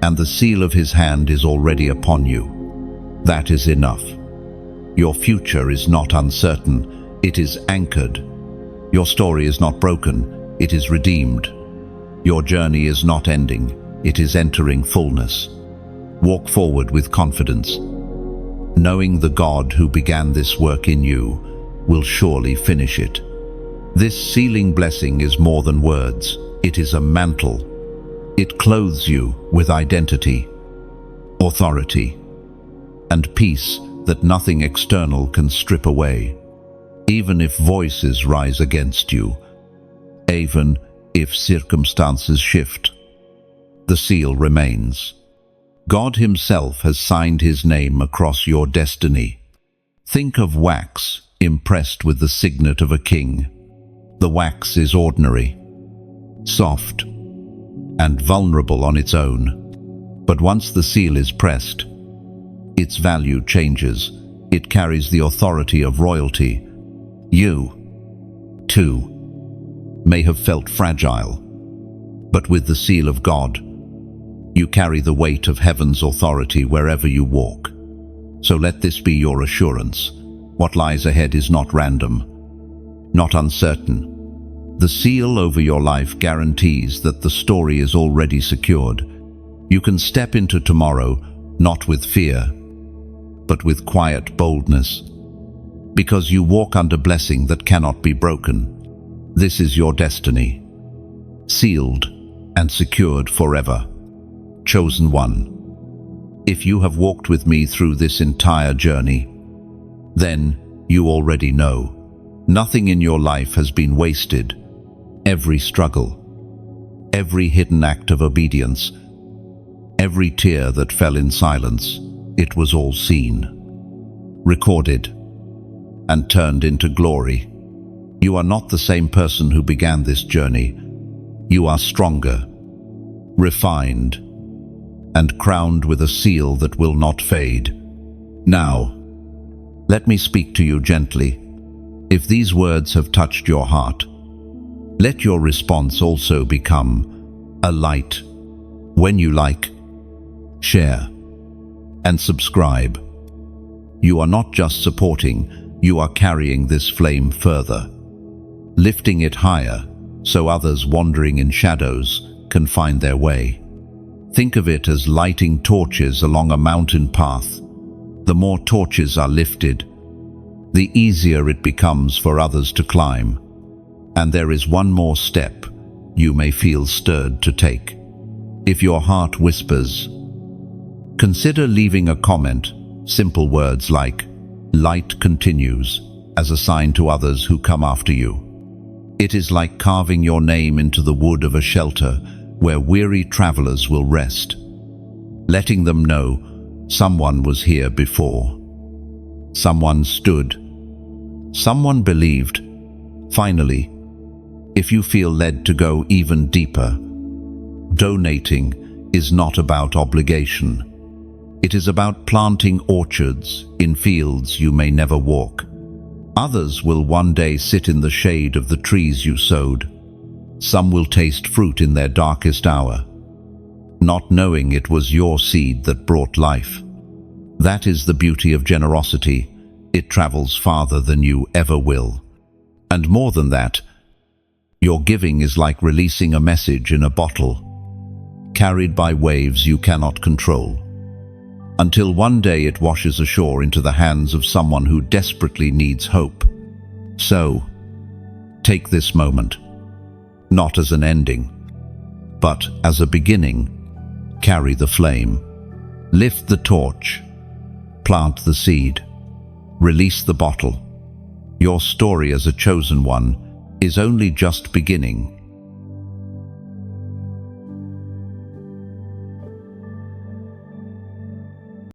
and the seal of His hand is already upon you. That is enough. Your future is not uncertain, it is anchored. Your story is not broken, it is redeemed. Your journey is not ending, it is entering fullness. Walk forward with confidence, knowing the God who began this work in you will surely finish it. This sealing blessing is more than words. It is a mantle. It clothes you with identity, authority, and peace that nothing external can strip away. Even if voices rise against you, even if circumstances shift, the seal remains. God Himself has signed His name across your destiny. Think of wax impressed with the signet of a king. The wax is ordinary, soft, and vulnerable on its own. But once the seal is pressed, its value changes. It carries the authority of royalty. You, too, may have felt fragile, but with the seal of God, you carry the weight of heaven's authority wherever you walk. So let this be your assurance. What lies ahead is not random, not uncertain. The seal over your life guarantees that the story is already secured. You can step into tomorrow not with fear, but with quiet boldness, because you walk under blessing that cannot be broken. This is your destiny, sealed and secured forever. Chosen one, if you have walked with me through this entire journey, then you already know nothing in your life has been wasted. Every struggle, every hidden act of obedience, every tear that fell in silence, it was all seen, recorded, and turned into glory. You are not the same person who began this journey. You are stronger, refined, and crowned with a seal that will not fade. Now, let me speak to you gently. If these words have touched your heart, let your response also become a light. When you like, share, and subscribe, you are not just supporting, you are carrying this flame further, lifting it higher so others wandering in shadows can find their way. Think of it as lighting torches along a mountain path. The more torches are lifted, the easier it becomes for others to climb. And there is one more step you may feel stirred to take. If your heart whispers, consider leaving a comment, simple words like, "Light continues," as a sign to others who come after you. It is like carving your name into the wood of a shelter where weary travelers will rest, letting them know someone was here before. Someone stood. Someone believed. Finally, if you feel led to go even deeper, donating is not about obligation. It is about planting orchards in fields you may never walk. Others will one day sit in the shade of the trees you sowed. Some will taste fruit in their darkest hour, not knowing it was your seed that brought life. That is the beauty of generosity. It travels farther than you ever will. And more than that, your giving is like releasing a message in a bottle, carried by waves you cannot control, until one day it washes ashore into the hands of someone who desperately needs hope. So, take this moment, not as an ending, but as a beginning. Carry the flame, lift the torch, plant the seed, release the bottle. Your story as a chosen one is only just beginning.